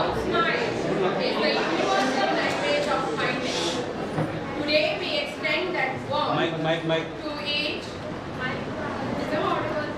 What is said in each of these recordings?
Smile is the universal language of kindness. Today we extend that warmth to each. Is the audible?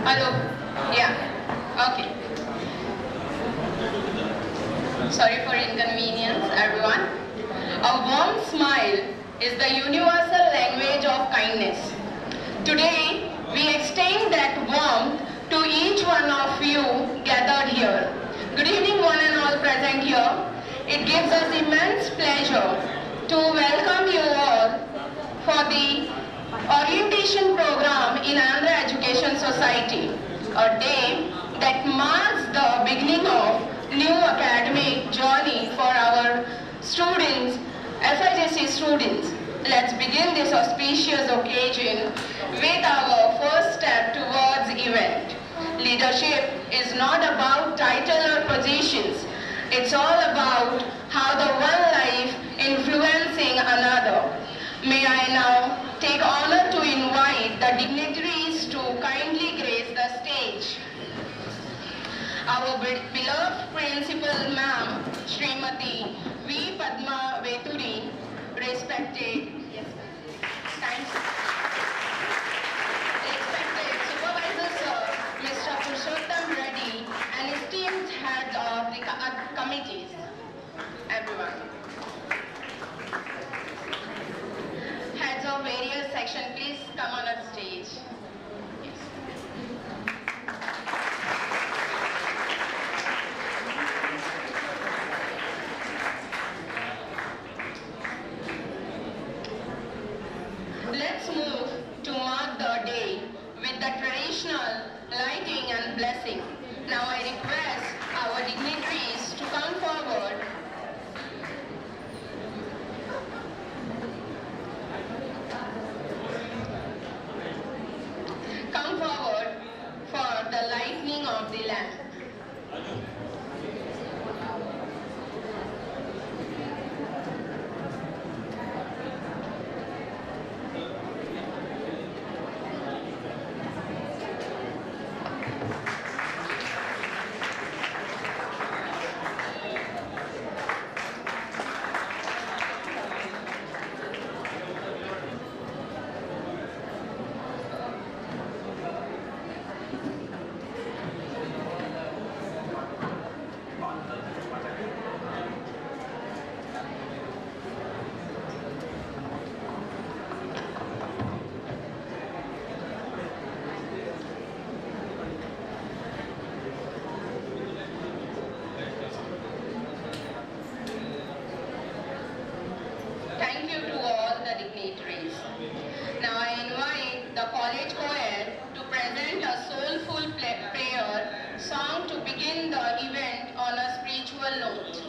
Hello. Yeah. Okay. Sorry for inconvenience, everyone. A warm smile is the universal language of kindness. Today, we extend that warmth to each one of you gathered here. Good evening, one and all present here. It gives us immense pleasure to welcome you all for the orientation program in Andhra Education Society, a day that marks the beginning of new academic journey for our students, FYJC students. Let's begin this auspicious occasion with our first step towards event. Leadership is not about title or positions. It's all about how the one life influencing another. May I now take honor to invite the dignitaries to kindly grace the stage. Our beloved principal ma'am, Srimati V. Padma Veturi, respected, thanks. Respected Supervisor Sir, Mr. Purushottam Reddy, and esteemed heads of the committees, everyone. Heads of various sections, please come on the stage. Let's move to mark the day with the traditional lighting and blessing. Now I request our dignitaries to come forward. Come forward for the lighting of the lamp. Thank you to all the dignitaries. Now I invite the college choir to present a soulful prayer song to begin the event on a spiritual note.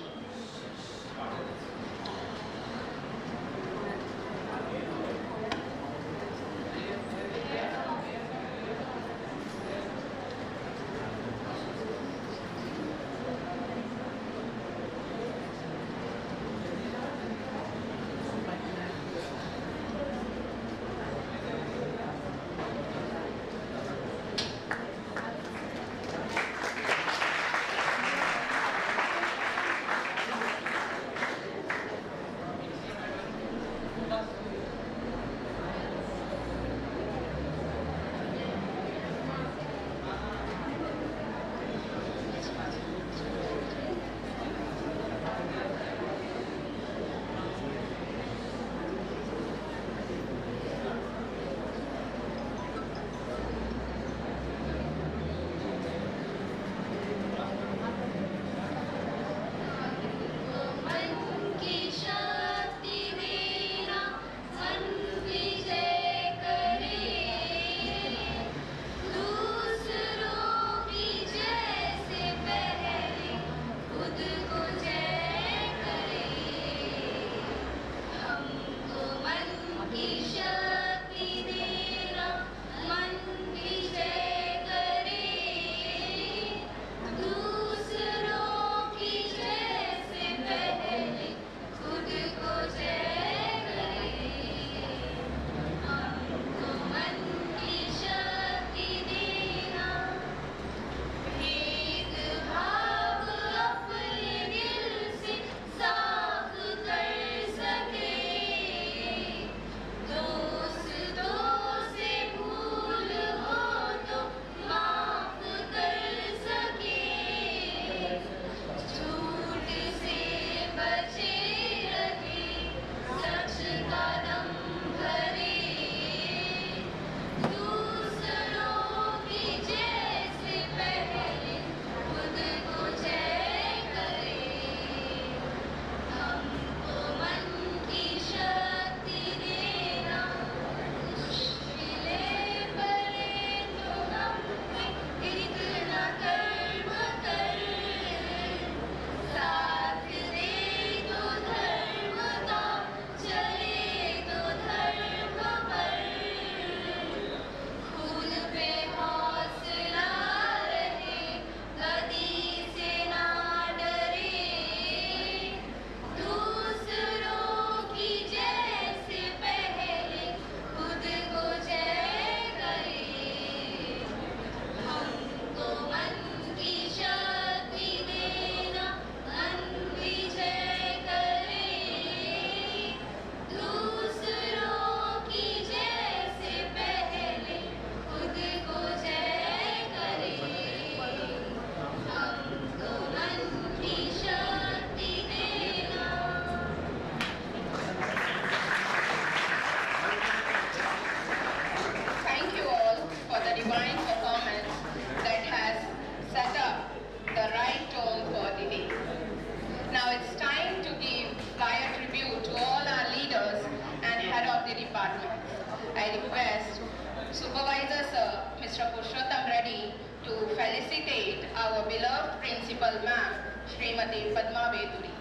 departments. I request Supervisor Sir, Mr. Purushottam Reddy, to felicitate our beloved Principal Ma'am, Srimati Padma Veduri.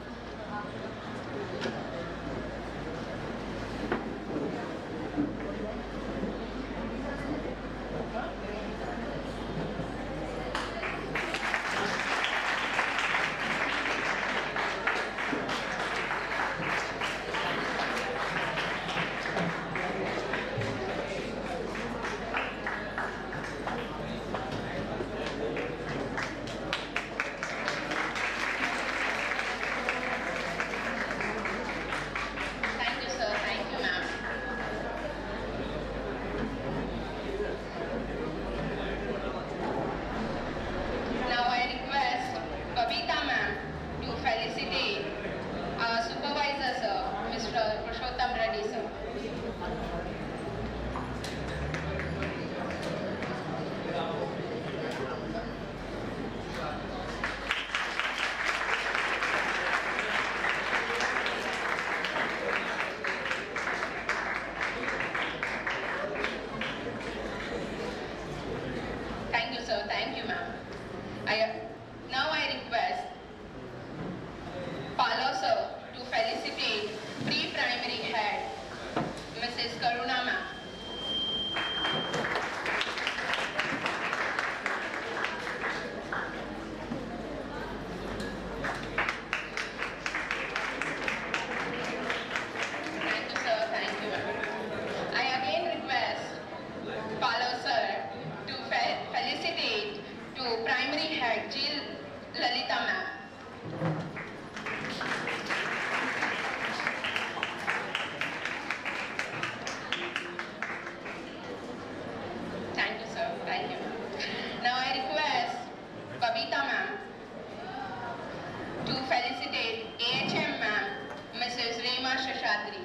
Now I request Palo sir to felicitate pre-primary head, Mrs. Karuna ma'am. Thank you sir, thank you ma'am. I again request Palo sir to felicitate to primary head Jill Lalita ma'am. Thank you sir, thank you. Now I request Babita ma'am to felicitate AHM ma'am, Mrs. Rema Shashadri.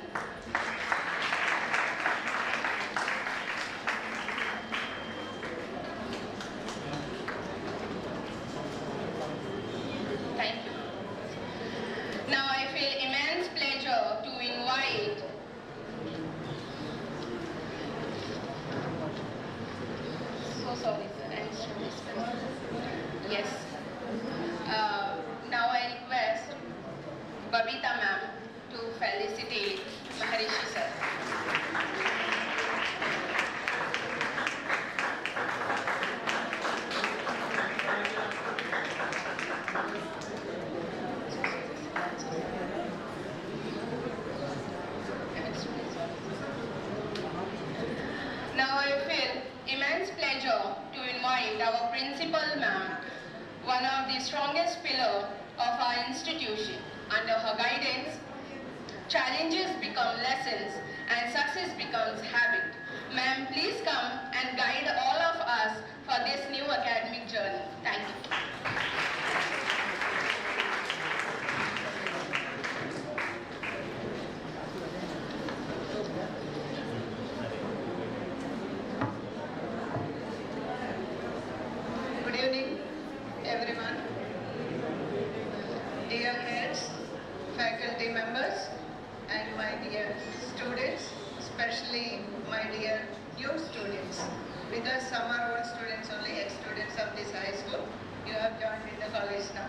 Thank you. Now I feel immense pleasure to invite sorry sir, yes. Now I request Babita ma'am to felicitate Maharishi sir. Now I feel immense pleasure to invite our principal ma'am, one of the strongest pillars of our institution. Under her guidance, challenges become lessons and success becomes habit. Ma'am, please come and guide all of us for this new academic journey. Thank you. Good evening, everyone. Dear heads, faculty members, and my dear students, especially my dear new students, because some are old students only, ex-students of this high school. You have joined in the college now.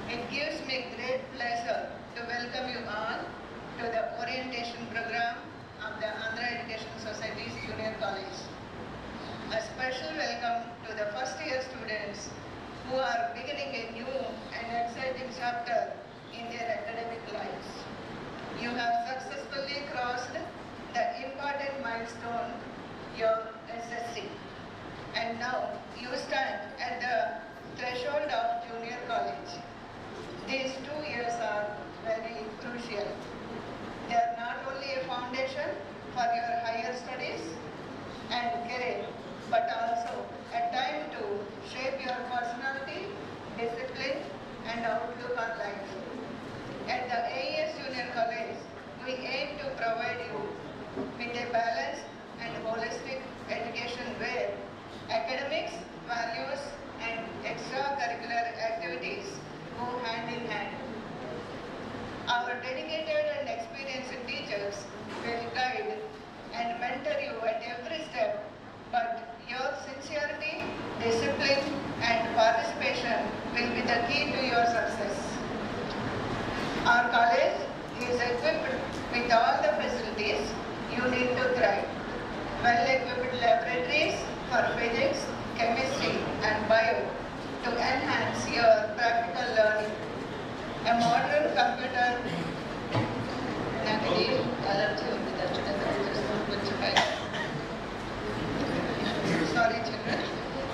It gives me great pleasure to welcome you all to the orientation program of the Andhra Education Society's Junior College. A special welcome to the first year students who are beginning a new and exciting chapter in their academic lives. You have successfully crossed the important milestone, your SSC, and now you stand at the threshold of junior college. These 2 years are very crucial. They are not only a foundation for your higher studies and career, but also a time to shape your personality, discipline, and outlook on life. At the AES Junior College, we aim to provide you with a balanced and holistic education where academics, values, and extracurricular activities go hand in hand. Our dedicated and experienced teachers will guide thrive. Well-equipped laboratories for physics, chemistry and bio to enhance your practical learning. A modern computer Sorry, children.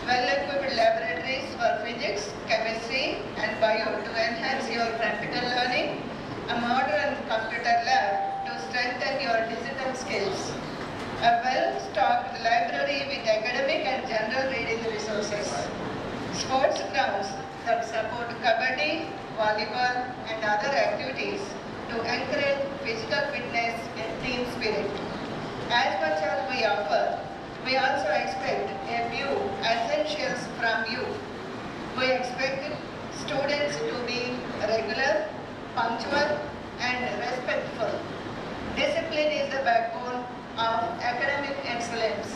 Well-equipped laboratories for physics, chemistry and bio to enhance your practical learning. A modern computer lab to strengthen your digital skills. A well-stocked library with academic and general reading resources. Sports grounds that support kabaddi, volleyball and other activities to encourage physical fitness and team spirit. As much as we offer, we also expect a few essentials from you. We expect students to be regular, punctual and respectful. Discipline is the backbone of academic excellence.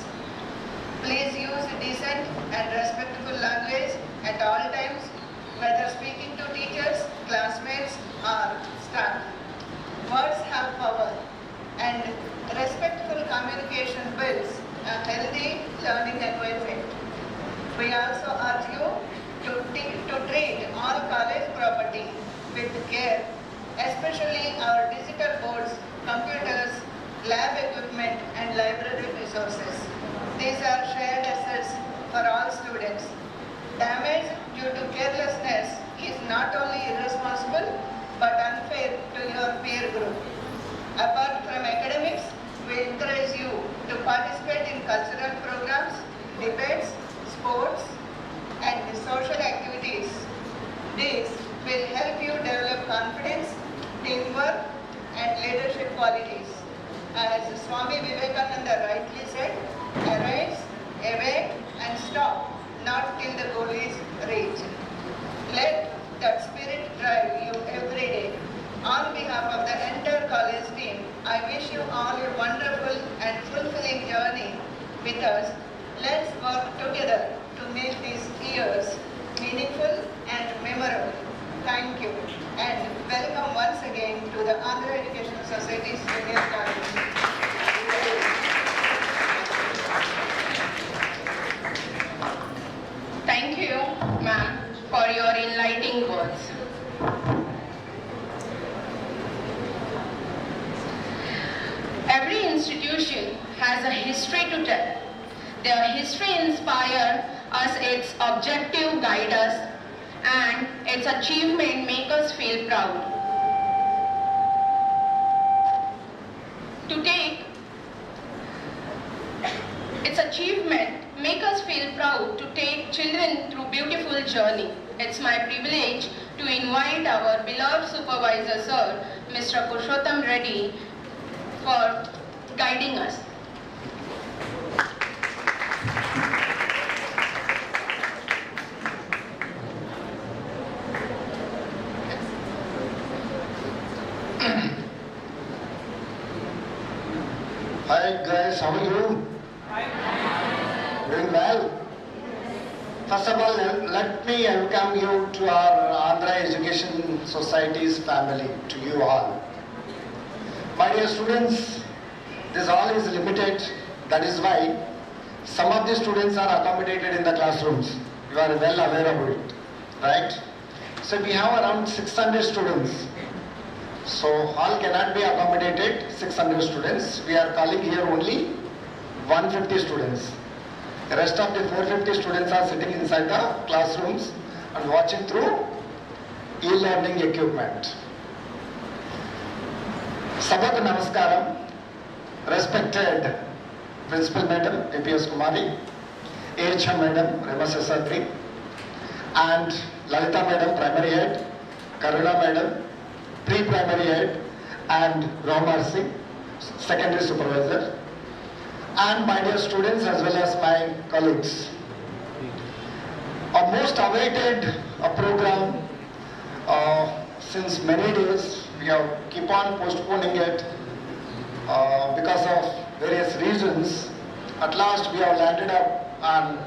Please use decent and respectful language at all times, whether speaking to teachers, classmates or staff. Words have power and respectful communication builds a healthy learning environment. We also urge you to treat all college property with care, especially our digital boards, computers, lab equipment and library resources. These are shared assets for all students. Damage due to carelessness is not only irresponsible but unfair to your peer group. Apart from academics, we encourage you to participate in cultural programs, debates, sports and social activities. These will help you develop confidence, teamwork and leadership qualities. As Swami Vivekananda rightly said, arise, awake and stop, not till the goal is reached. Let that spirit drive you every day. On behalf of the entire college team, I wish you all a wonderful and fulfilling journey with us. Let's work together to make these years meaningful and memorable. Thank you and welcome once again to the Andhra Educational Society's Junior College. Thank you, ma'am, for your enlightening words. Every institution has a history to tell. Their history inspires us, its objective guide us, and its achievement make us feel proud. To take its achievement make us feel proud to take children through beautiful journey. It's my privilege to invite our beloved supervisor sir, Mr. Purushottam Reddy, for guiding us. Hi guys, how are you? Doing well? First of all, let me welcome you to our Andhra Education Society's family, to you all. My dear students, this hall is limited. That is why some of the students are accommodated in the classrooms. You are well aware of it, right? So we have around 600 students. So hall cannot be accommodated 600 students. We are calling here only 150 students. The rest of the 450 students are sitting inside the classrooms and watching through e-learning equipment. Sabhat Namaskaram, respected Principal Madam APS Kumari, AHM Madam Rema Sesatri, and Lalita Madam Primary Head, Karuna Madam Pre-Primary Head, and Ramar Singh, Secondary Supervisor, and my dear students as well as my colleagues. A most awaited program since many days. We have keep on postponing it because of various reasons. At last we have landed up on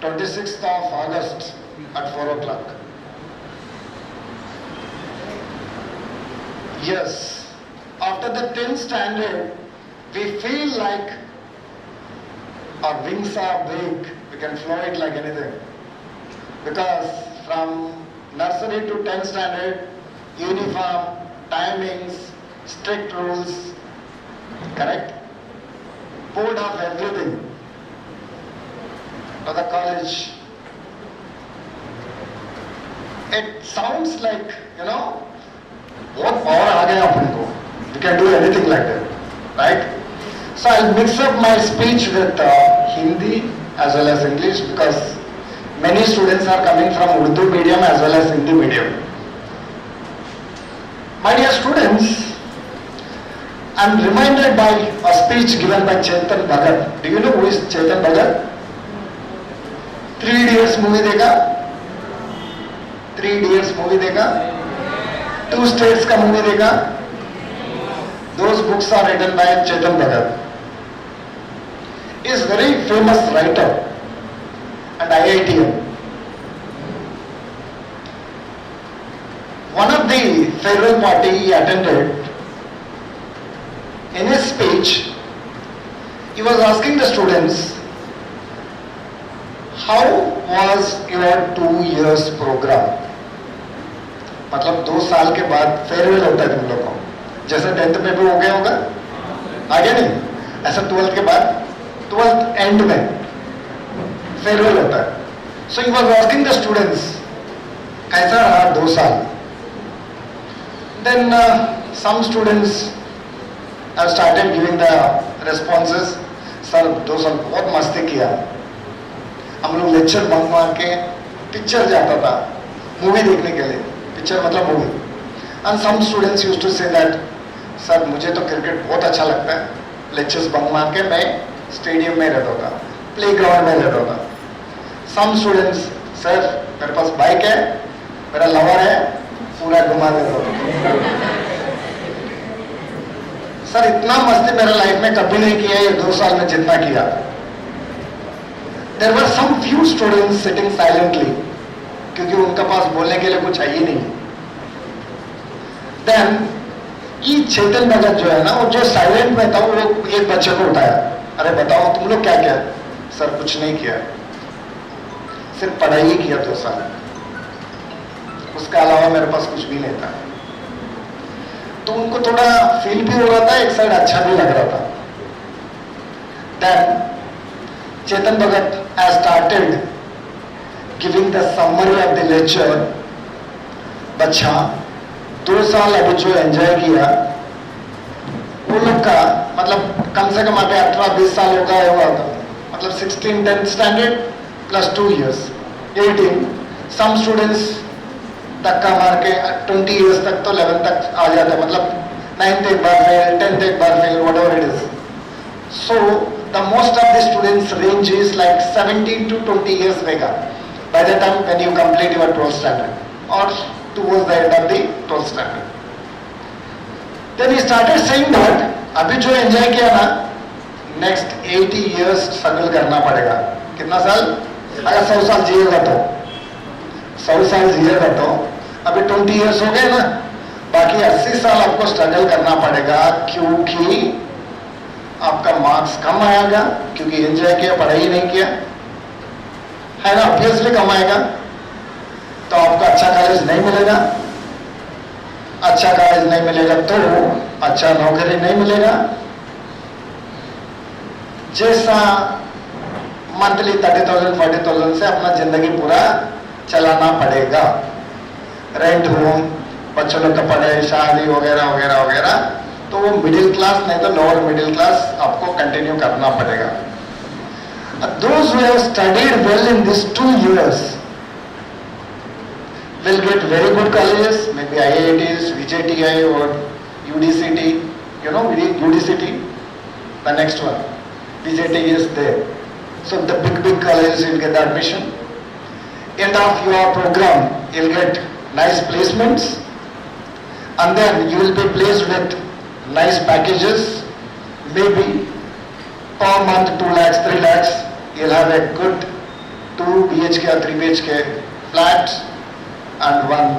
26th of August at 4 o'clock. Yes, after the 10th standard, we feel like our wings are big, we can fly it like anything. Because from nursery to 10th standard, uniform, timings, strict rules, correct? Board of everything. To the college. It sounds like, what power aa gaya apne ko. We can do anything like that, right? So I'll mix up my speech with Hindi as well as English because many students are coming from Urdu medium as well as Hindi medium. My dear students, I'm reminded by a speech given by Chetan Bhagat. Do you know who is Chetan Bhagat? 3 Idiots movie देखा? 3 Idiots movie देखा? 2 States का movie देखा? Those books are written by Chetan Bhagat. He is very famous writer and IITian. One of the farewell party he attended, in his speech, he was asking the students, how was your 2 years program? मतलब 2 साल के बाद farewell होता है तुम लोग को, जैसे 10th पेपर हो गया होगा, आगे नहीं, ऐसा 12th के बाद 12th एंड में फेयरवेल होता है. So he was asking the students, कैसा रहा 2 साल? Then some students have started giving the responses. Sir 2 साल बहुत मस्ती किया, हम लोग लेक्चर बंक मार के पिक्चर जाता था मूवी देखने के लिए, पिक्चर मतलब movie. And some students used to say that sir मुझे तो क्रिकेट बहुत अच्छा लगता है, लेक्चर्स बंक मार के मैं स्टेडियम में रहता था, प्लेग्राउंड में रहता था. सम स्टूडेंट्स सर मेरे पास बाइक है, मेरा लवर है, पूरा घुमा देता था. सर इतना मस्ती मेरा लाइफ में कभी नहीं किया ये 2 साल में जितना किया. There were some few students sitting silently क्योंकि उनका पास बोलने के लिए कुछ है ही नहीं. Then ये चेतन भगत जो है ना, वो जो साइलेंट में था, वो एक बच्चे को उठाया, अरे बताओ तुम लोग क्या किया? सर कुछ नहीं किया, सिर्फ पढ़ाई ही किया 2 साल, उसका अलावा मेरे पास कुछ भी नहीं था. तो उनको थोड़ा फील भी हो रहा था, एक साइड अच्छा भी लग रहा था. Then Chetan Bhagat has started giving the summary of the lecture. बच्चा 2 साल अभी जो एंजॉय किया वो लोग का मतलब कम से कम अभी 18-20 साल हो गया होगा, मतलब 16 10th standard plus 2 years 18. Some students धक्का मार के 20 years तक तो 11th तक आ जाता है, मतलब 9th एक बार फेल, 10th एक बार fail, whatever it is. So the most of the students range is like 17 to 20 years रहेगा by the time when you complete your 12th standard or towards the end of the 12th standard. Then he started saying that अभी जो enjoy किया ना, next 80 years struggle करना पड़ेगा. कितना साल? अगर 100 साल जिएगा तो 100 साल जिएगा तो अभी 20 years हो गए ना, बाकी 80 साल आपको स्ट्रगल करना पड़ेगा क्योंकि आपका मार्क्स कम आएगा, क्योंकि एंजॉय किया, पढ़ाई नहीं किया है ना, ऑब्वियसली कम आएगा. तो आपको अच्छा कॉलेज नहीं मिलेगा, अच्छा कॉलेज नहीं मिलेगा तो अच्छा नौकरी नहीं मिलेगा. जैसा मंथली 30,000 40,000 से अपना जिंदगी पूरा चलाना पड़ेगा, रेंट होम, बच्चों लोग का पढ़ाई, शादी वगैरह वगैरह वगैरह, तो वो मिडिल क्लास नहीं तो लोअर मिडिल क्लास आपको कंटिन्यू करना पड़ेगा. Those who have studied well in these 2 years will get very good colleges, maybe IITs, VJTI or UDCT. You know UDCT, the next one. VJTI is there. So the big colleges you'll get the admission. End of your program, you'll get nice placements, and then you will be placed with nice packages, maybe per month 2 lakhs, 3 lakhs. You'll have a good 2 BHK or 3 BHK flat and one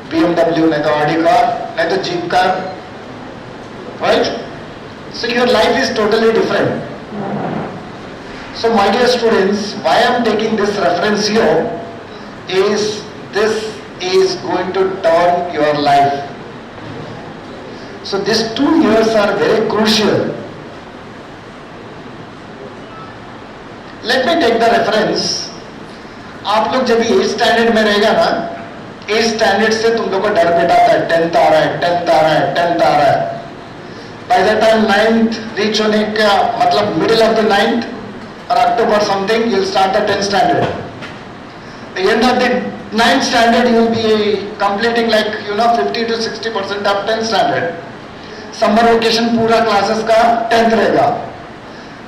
BMW, नहीं तो Audi car, नहीं तो Jeep car, right? So your life is totally different. So my dear students, why I am taking this reference here is this is going to turn your life. So these 2 years are very crucial. Let me take the reference. आप लोग जब 8th standard में रहेगा ना, 8th standard से तुम लोग को डर बैठाता है, 10th आ रहा है, 10th आ रहा है, 10th आ रहा है. By the time 9th reach होने का मतलब middle of the 9th or October something, you'll start the 10th standard. The end of the 9th standard, you will be completing like 50 to 60% of 10th standard. Summer vacation पूरा classes का 10th रहेगा.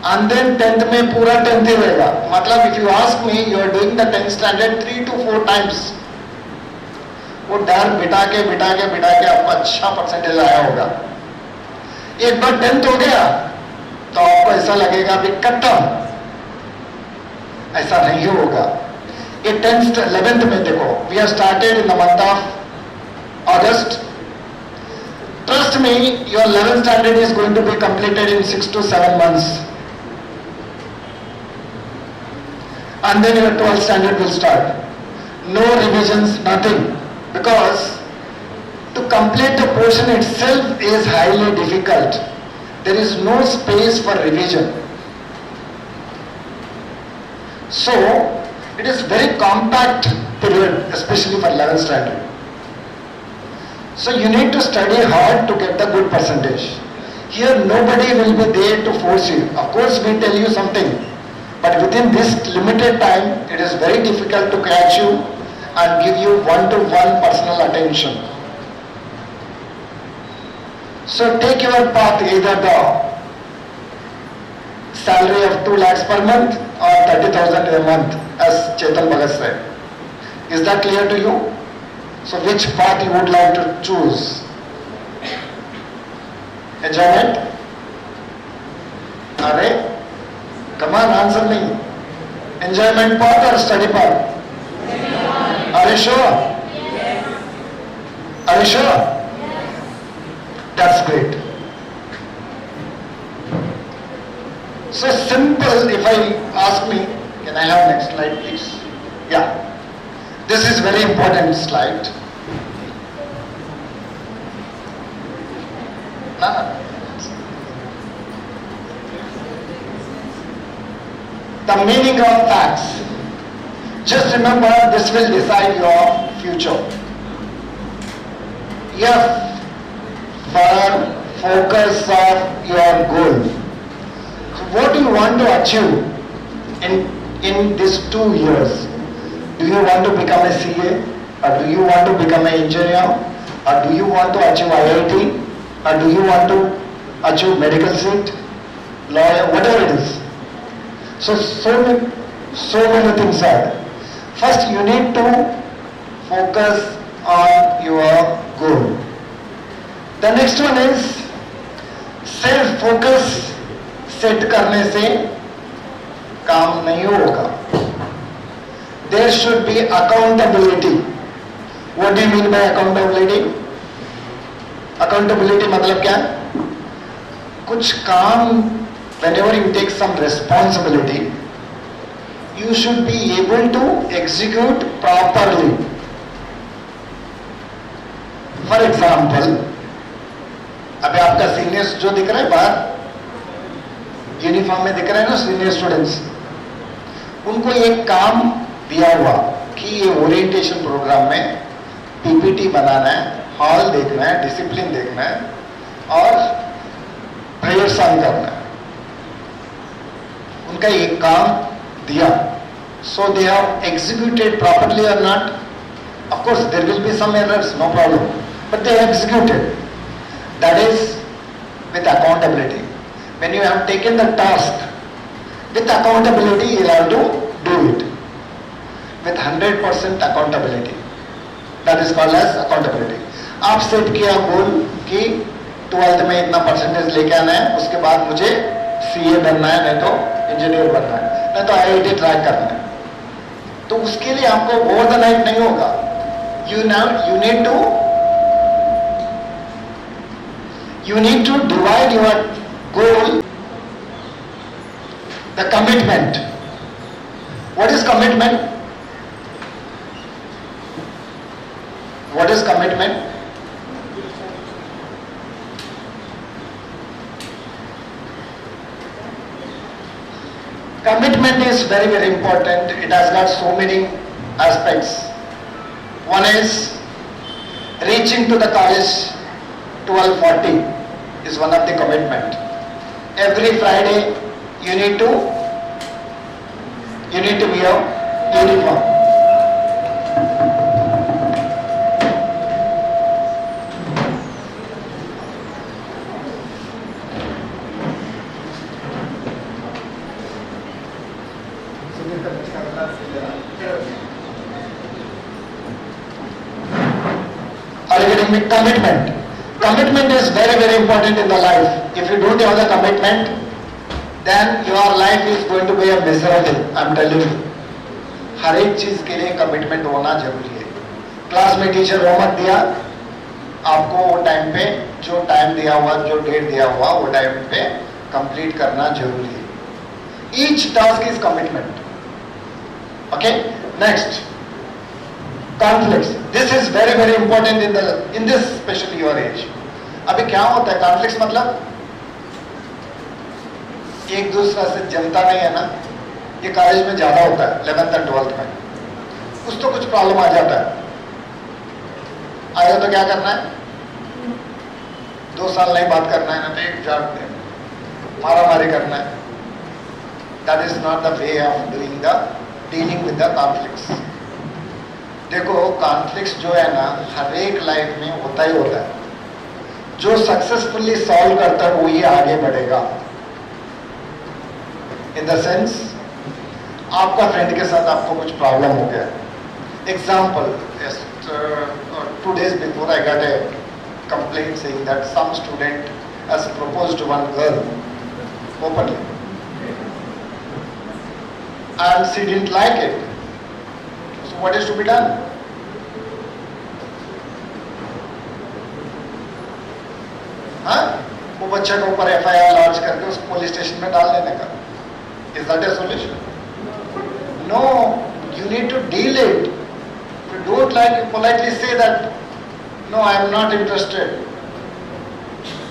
And then 10th में पूरा 10th ही रहेगा. मतलब if you ask me, you are doing the 10th standard 3 to 4 times. वो डर बिठा के आपको अच्छा परसेंटेज आया होगा. एक बार 10th हो गया तो आपको ऐसा लगेगा अभी खत्म. ऐसा नहीं होगा. ये 10th 11th में देखो, we have started in the month of August. Trust me, your 11th standard is going to be completed in 6 to 7 months. And then your 12th standard will start. No revisions, nothing. Because to complete the portion itself is highly difficult. There is no space for revision. So, it is very compact period, especially for 11th standard. So you need to study hard to get the good percentage. Here nobody will be there to force you. Of course we tell you something, but within this limited time, it is very difficult to catch you and give you one-to-one personal attention. So take your path, either the salary of 2 lakhs per month or 30,000 a month, as Chetan Bhagat said. Is that clear to you? So which path you would like to choose? Enjoyment? Arey? Come on, answer me. Enjoyment path or study path? Are you sure? Yes. Are you sure? Yes. That's great. So simple, if I ask me, can I have next slide please? Yeah. This is very important slide. No. The meaning of facts. Just remember, this will decide your future. F for focus of your goal. So what do you want to achieve in these 2 years? Do you want to become a CA, or do you want to become an engineer, or do you want to achieve IIT, or do you want to achieve medical seat, lawyer, whatever it is. So many things are. First you need to focus on your goal. The next one is self focus. Set करने से काम नहीं होगा. There should be accountability. What do you mean by accountability? Accountability मतलब क्या? कुछ काम, whenever you take some responsibility, you should be able to execute properly. For example, अभी आपका सीनियर्स जो दिख रहा है बाहर, यूनिफॉर्म में दिख रहा है ना सीनियर स्टूडेंट्स, उनको एक काम दिया हुआ कि ये ओरिएंटेशन प्रोग्राम में पीपीटी बनाना है, हॉल देखना है, डिसिप्लिन देखना है और प्रेयर सॉन्ग करना है. उनका एक काम दिया. So they have executed properly or not? Of course there will be some errors, no problem, but they executed. That is with accountability. When you have taken the task with accountability, you have to do it with 100% accountability. That is called as accountability. आप set किया गोल कि 12th में इतना percentage लेके आना है, उसके बाद मुझे सीए बनना है, नहीं तो इंजीनियर बनना है, नहीं तो आईआईटी ट्राई करना है. तो उसके लिए आपको ओवर द नाइट नहीं होगा. You need to divide your goal, the commitment. What is commitment? What is commitment? Commitment is very, very important. It has got so many aspects. One is reaching to the college 12:40 is one of the commitment. Every Friday you need to wear uniform. Are you getting me? Commitment. Commitment is very, very important in the life. If you don't have the commitment, then your life is going to be a miserable. I'm telling you. हर एक चीज के लिए commitment होना जरूरी है. Class में teacher homework दिया, आपको वो टाइम पे जो टाइम दिया हुआ, जो डेट दिया हुआ, वो टाइम पे कंप्लीट करना जरूरी है. Each task is commitment. Okay. Next. Conflicts. This is very, very important in this especially your age. अभी क्या होता है conflicts मतलब एक दूसरा से जमता नहीं है ना. ये कॉलेज में ज्यादा होता है 11th और 12th में. कुछ तो कुछ प्रॉब्लम आ जाता है. आया तो क्या करना है? 2 साल नहीं बात करना है ना, तो एक जाट मारा मारी करना है. That is not the way of dealing with the conflicts. देखो कॉन्फ्लिक्ट्स जो है ना हर एक लाइफ में होता ही होता है. जो सक्सेसफुली सॉल्व करता है वो ही आगे बढ़ेगा. इन द सेंस आपका फ्रेंड के साथ आपको कुछ प्रॉब्लम हो गया. Example 2 days before I got a complaint saying that some student has proposed to one girl openly and she didn't like it. So what is to be done? हाँ, वो बच्चे के ऊपर FIR लॉन्च करके उसको police station में डाल देने का. Is that a solution? No, you need to deal it. If you don't like it, politely say that no, I am not interested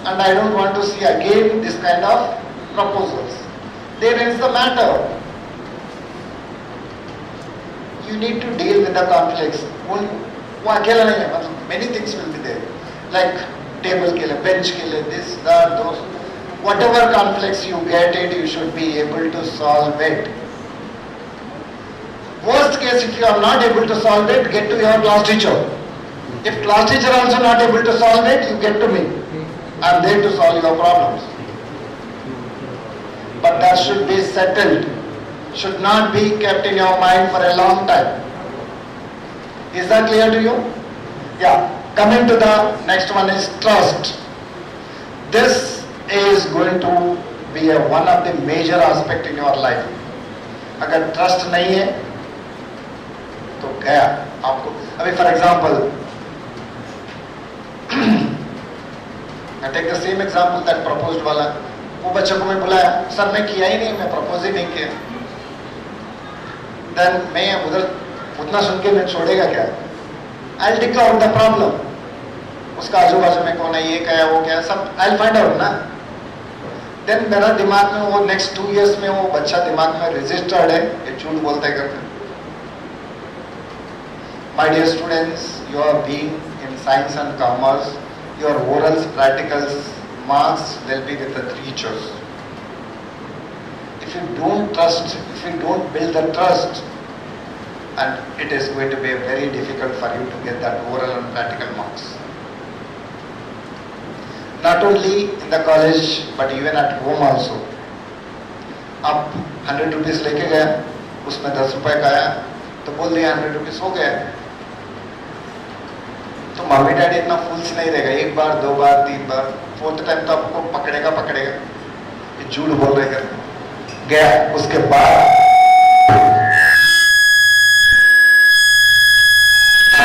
and I don't want to see again this kind of proposals. There ends the matter. You need to deal with the conflicts. वो अकेला नहीं है, मतलब many things will be there, like table के लिए, bench के लिए, this, that, those. Whatever conflicts you get it, you should be able to solve it. Worst case, if you are not able to solve it, get to your class teacher. If class teacher also not able to solve it, you get to me. I am there to solve your problems. But that should be settled. Should not be kept in your mind for a long time. Is that clear to you? Yeah. Coming to the next one is trust. This is going to be one of the major aspect in your life. अगर trust नहीं है तो गया आपको. अभी for example, I take the same example that proposed वाला. वो बच्चे को मैं बुलाया, सर मैं किया ही नहीं, मैं प्रपोज ही नहीं किया. Then मैं उधर उतना सुन के मैं छोड़ेगा क्या? I'll dig out the problem. उसका आजू बाजू में कौन है, ये क्या है, वो क्या है, सब I'll find out ना. Then मेरा दिमाग में वो next 2 years में वो बच्चा दिमाग में registered है, ये झूठ बोलते करते. My dear students, you are being in science and commerce. Your orals, practicals, marks will be with the teachers. If you don't trust, if you don't build the trust, and it is going to be very difficult for you to get that oral and practical marks. Not only in the college, but even at home also. आप 100 rupees लेके गए, उसमें 10 रुपए का आया, तो बोल दिया 100 rupees हो गया. तो मम्मी डैडी इतना फूल्स नहीं रहेगा. 1 बार, 2 बार, 3 बार, 4th टाइम तो आपको पकड़ेगा. ये झूठ बोल रहे कर गया. उसके बाद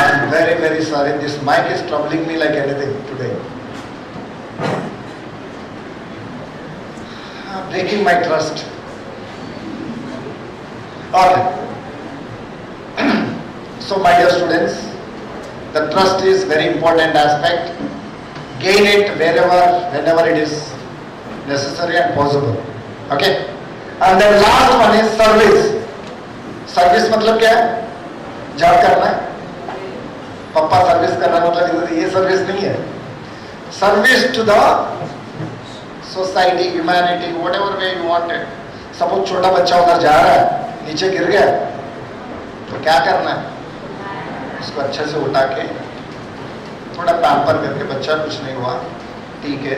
I'm very, very sorry. This mic is troubling me like anything today. breaking my trust. Okay. So my dear students, the trust is very important aspect. Gain it whenever it is necessary and possible. Okay. And then last one is service. Service मतलब क्या है? Job करना है. पापा service करना मतलब ये service नहीं है. Service to the society, humanity, whatever way you want it. Suppose छोटा बच्चा उधर जा रहा है, नीचे गिर गया, तो क्या करना है? उसको अच्छे से उठा के थोड़ा पैम्पर करके, बच्चा कुछ नहीं हुआ, ठीक है,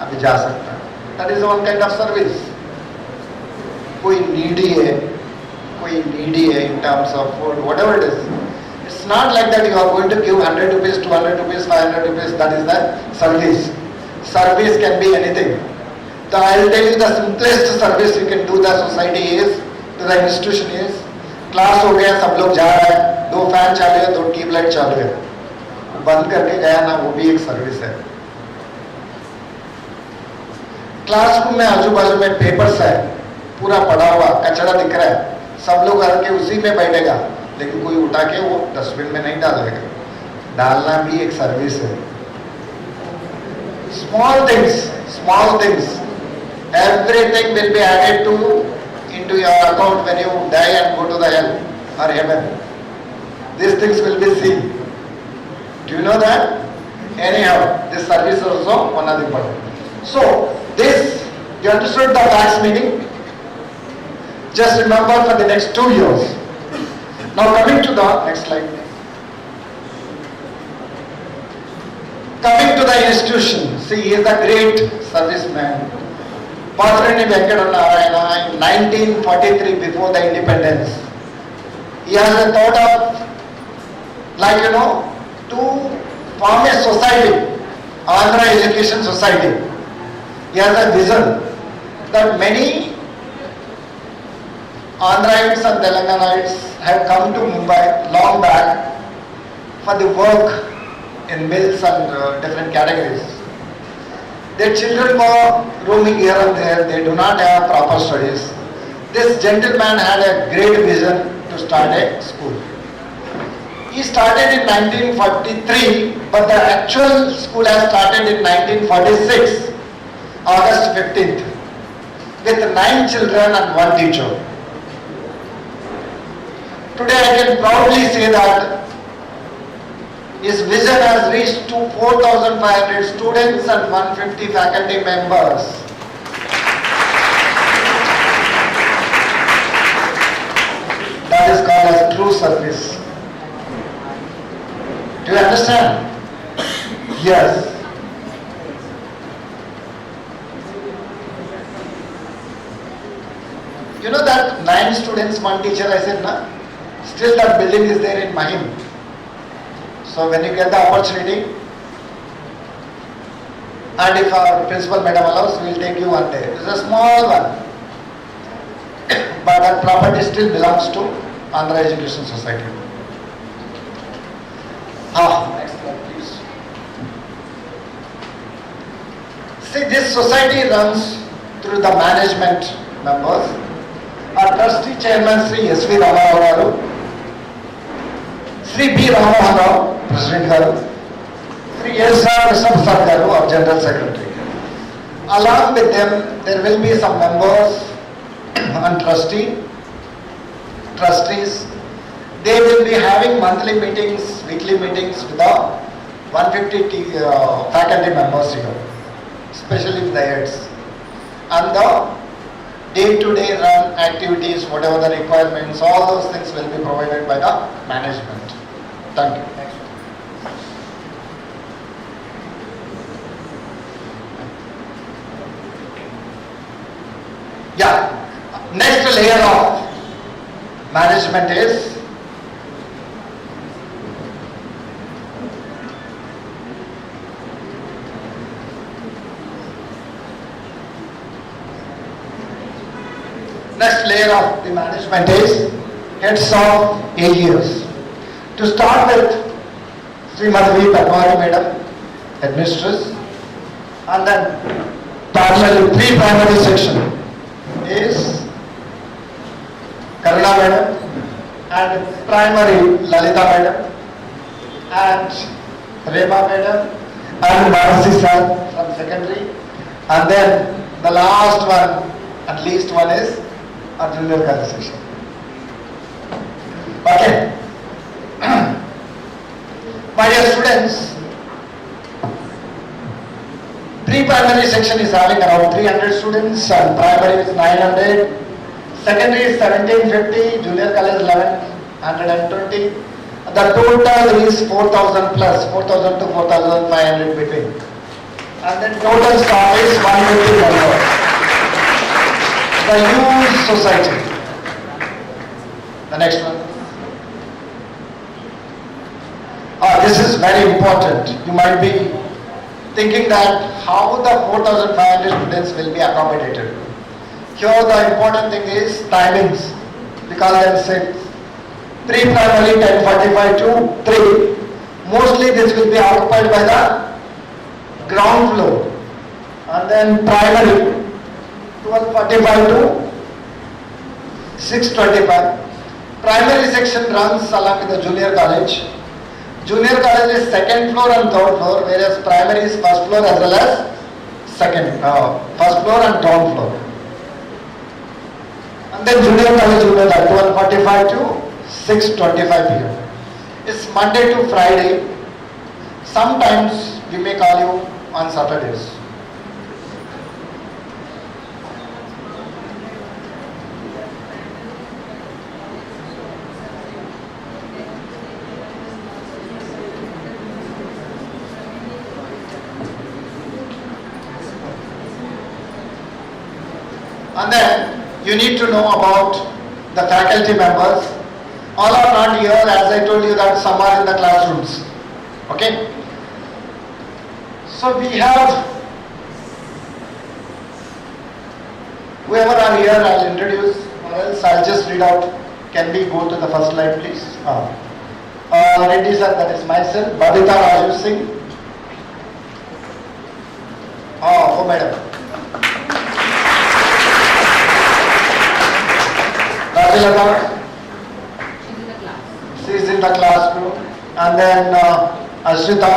अभी जा सकता है. That is one kind of service. कोई needy है in terms of food, whatever it is. It's not like that you are going to give 100 rupees, 200 rupees, 500 rupees. That is the service. Service can be anything. So I will tell you the simplest service you can do the society is, to the institution is, class हो गया, सब लोग जा रहे हैं, 2 fan चालू है, 2 tubelight चालू है, बंद करके गया ना, वो भी एक सर्विस है. क्लासरूम में आजू बाजू में पेपर्स है, पूरा पड़ा हुआ, कचरा दिख रहा है, सब लोग आके उसी में बैठेगा, लेकिन कोई उठा के वो डस्टबिन में नहीं डालेगा. डालना भी एक सर्विस है. Small things, everything will be added into your account when you die and go to the hell or heaven. These things will be seen. Do you know that? Anyhow, this service is also one of the important. So, this, you understood the facts meaning? Just remember for the next 2 years. Now coming to the next slide. Coming to the institution, see, he is a great serviceman. Pathrani Venkatanarayana in 1943, before the independence, he has a thought of, like to form a society, Andhra Education Society. He has a vision that many Andhrites and Telanganaites have come to Mumbai long back for the work in mills and different categories. Their children were roaming here and there, they do not have proper studies. This gentleman had a great vision to start a school. He started in 1943, but the actual school has started in 1946, August 15th, with 9 children and 1 teacher. Today I can proudly say that his vision has reached to 4,500 students and 150 faculty members. That is called as true service. Do you understand? Yes. You know that 9 students, 1 teacher, I said, na? Still that building is there in Mahim. So when you get the opportunity, and if our principal madam allows, we will take you one day. It's a small one. But that property still belongs to Andhra Education Society. Next slide please. See, this society runs through the management members. Our trustee chairman Sri S.V. Ramarao garu, Sri B. Ramohan Rao, President garu, Sri S.R. Prasad garu, our General Secretary. Along with them, there will be some members and trustees. They will be having monthly meetings, weekly meetings with the 150 faculty members here, especially with the heads. And the day-to-day run activities, whatever the requirements, all those things will be provided by the management. Thank you. Yeah. Next layer of management is heads of areas. To start with, Srimati Padmavati Madam, Headmistress, and then parallel 3 primary section, is Karuna madam, and primary Lalita madam, and Rema madam, and Marcy sir from secondary, and then the last one, at least one is our junior college section. Okay. My dear students, pre-primary section is having around 300 students, and primary is 900, secondary is 1750, junior college 1120. The total is 4,000 plus, 4,000 to 4,500 between. And then total staff is 150 members. The youth society. The next one. This is very important. You might be thinking that how the 4,500 students will be accommodated. Here the important thing is timings, because I have said pre-primary 10:45 to 3. Mostly this will be occupied by the ground floor, and then primary 12:45 to 6:25. Primary section runs along with the junior college. Junior college is second floor and third floor, whereas primary is first floor as well as first floor and ground floor. And then junior college will be at 12:45 to 6:25 p.m. It's Monday to Friday. Sometimes we may call you on Saturdays. And then you need to know about the faculty members. All are not here, as I told you that some are in the classrooms. Okay? So we have, whoever are here, I'll introduce, or else I'll just read out. Can we go to the first slide, please? Reddy sir, that is myself. Babita Raju Singh. Oh, madam. Rajalata. She is in the classroom. And then Ashrita.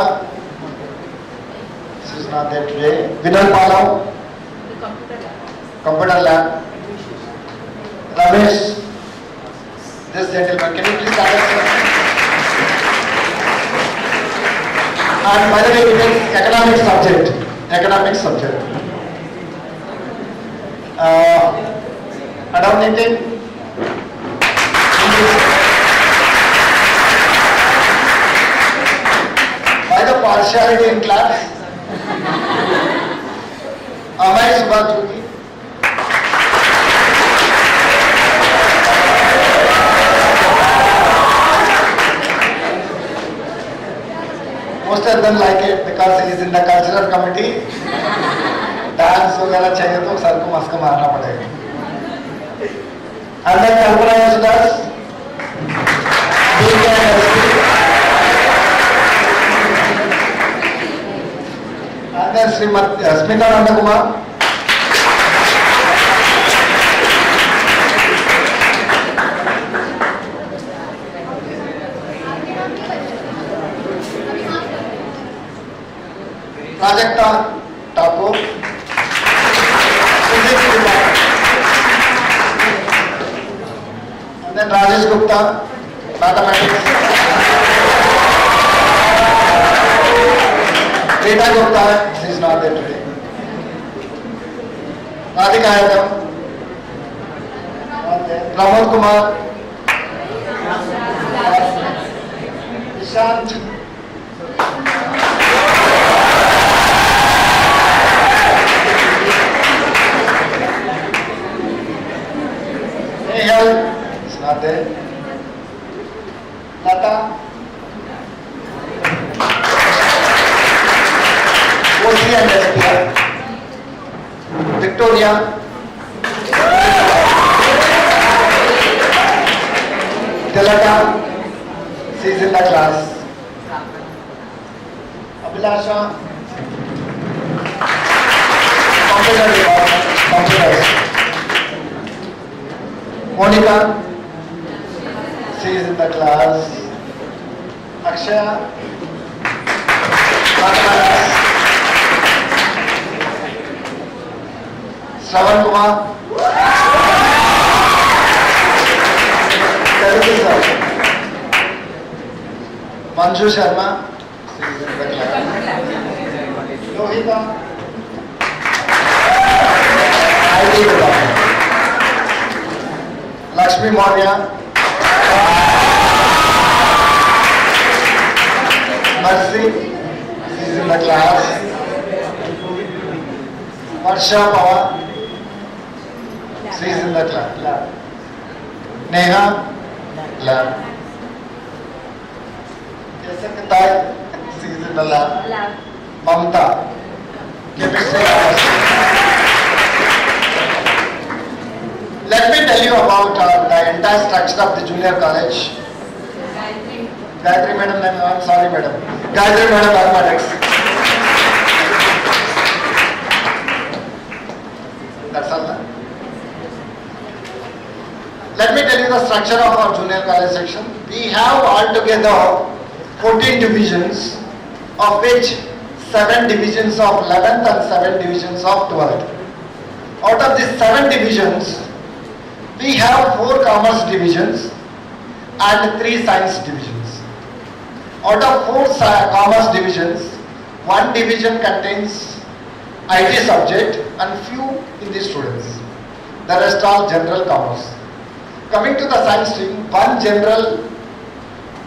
She is not there today. Vinay Palav. Computer lab. Ramesh. This gentleman. Can you please stand up, sir? And by the way, it is economic subject. Economic subject. Adam Nitin. By the partiality in class, Amay Subhajugi, most of them like it because he is in the cultural committee. Dance वगैरह चाहिए तो sir को मस्का मारना पड़ेगा. And then Kalpana Yasudas, and then Smita Nandakumar, Prajakta Thakur, and then Rajesh Gupta, mathematics. Rita Gupta, she is not there today. Radhika Yadav, Pramod Kumar, Ishant, Nehal, it's not there. Lata, OC and SPR, Victoria, Tilaka, she is in the class. Abhilasha, computer department, computers. Monica, she is in the class. Akshaya, Manas, Shravan Kumar, Telugu sir. Manju Sharma, she is in the class. Lohita, IT department. Lakshmi Maurya, Mercy, she is in the class. Varsha Pawar, she is in the class. Neha, lab. Kesakitai, she is in the lab. Mamta, chemistry. Let me tell you about the entire structure of the junior college. Gayatri madam, I'm sorry madam. Gayatri madam, mathematics. That's all. Let me tell you the structure of our junior college section. We have altogether 14 divisions, of which 7 divisions of 11th and 7 divisions of 12th. Out of these 7 divisions, we have 4 commerce divisions and 3 science divisions. Out of 4 commerce divisions, 1 division contains IT subject and few Hindi students. The rest are general commerce. Coming to the science stream, 1 general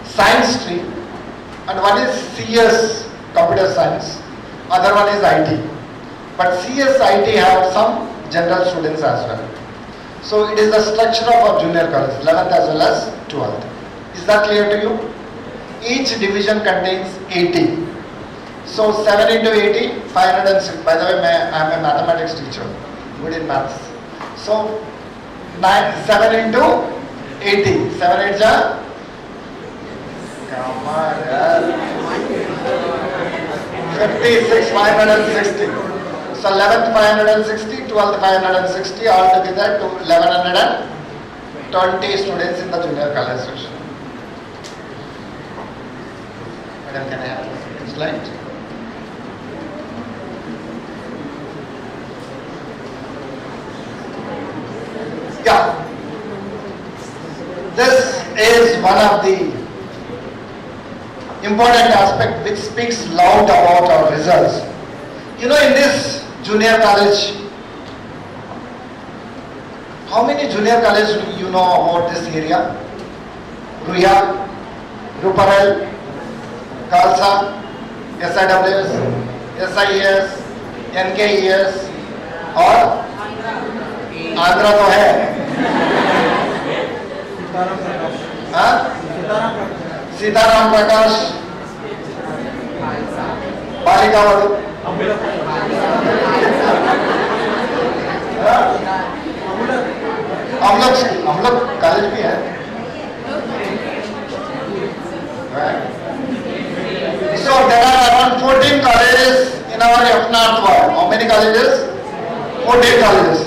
science stream and 1 is CS computer science, other one is IT. But CS IT have some general students as well. So it is the structure of our junior college, 11th as well as 12th. Is that clear to you? Each division contains 80. So 7 into 80, 506. By the way, I am a mathematics teacher, good in maths. So 7 into 80. 7 8 ja? Come on, 56, 560. So 11th 560, 12th 560, altogether to 1120 students in the junior college section. Madam, can I have the slide? Yeah. This is one of the important aspects which speaks loud about our results. You know, in this junior college, how many junior colleges do you know about this area? Ruya, Ruparel, Khalsa, SIWS, SIES, NKES और आंध्रा तो है, हाँ? सीताराम प्रकाश, बालिका वधु, हम लोग college भी है. So there are around 14 colleges in our F-North ward. How many colleges? 14 colleges.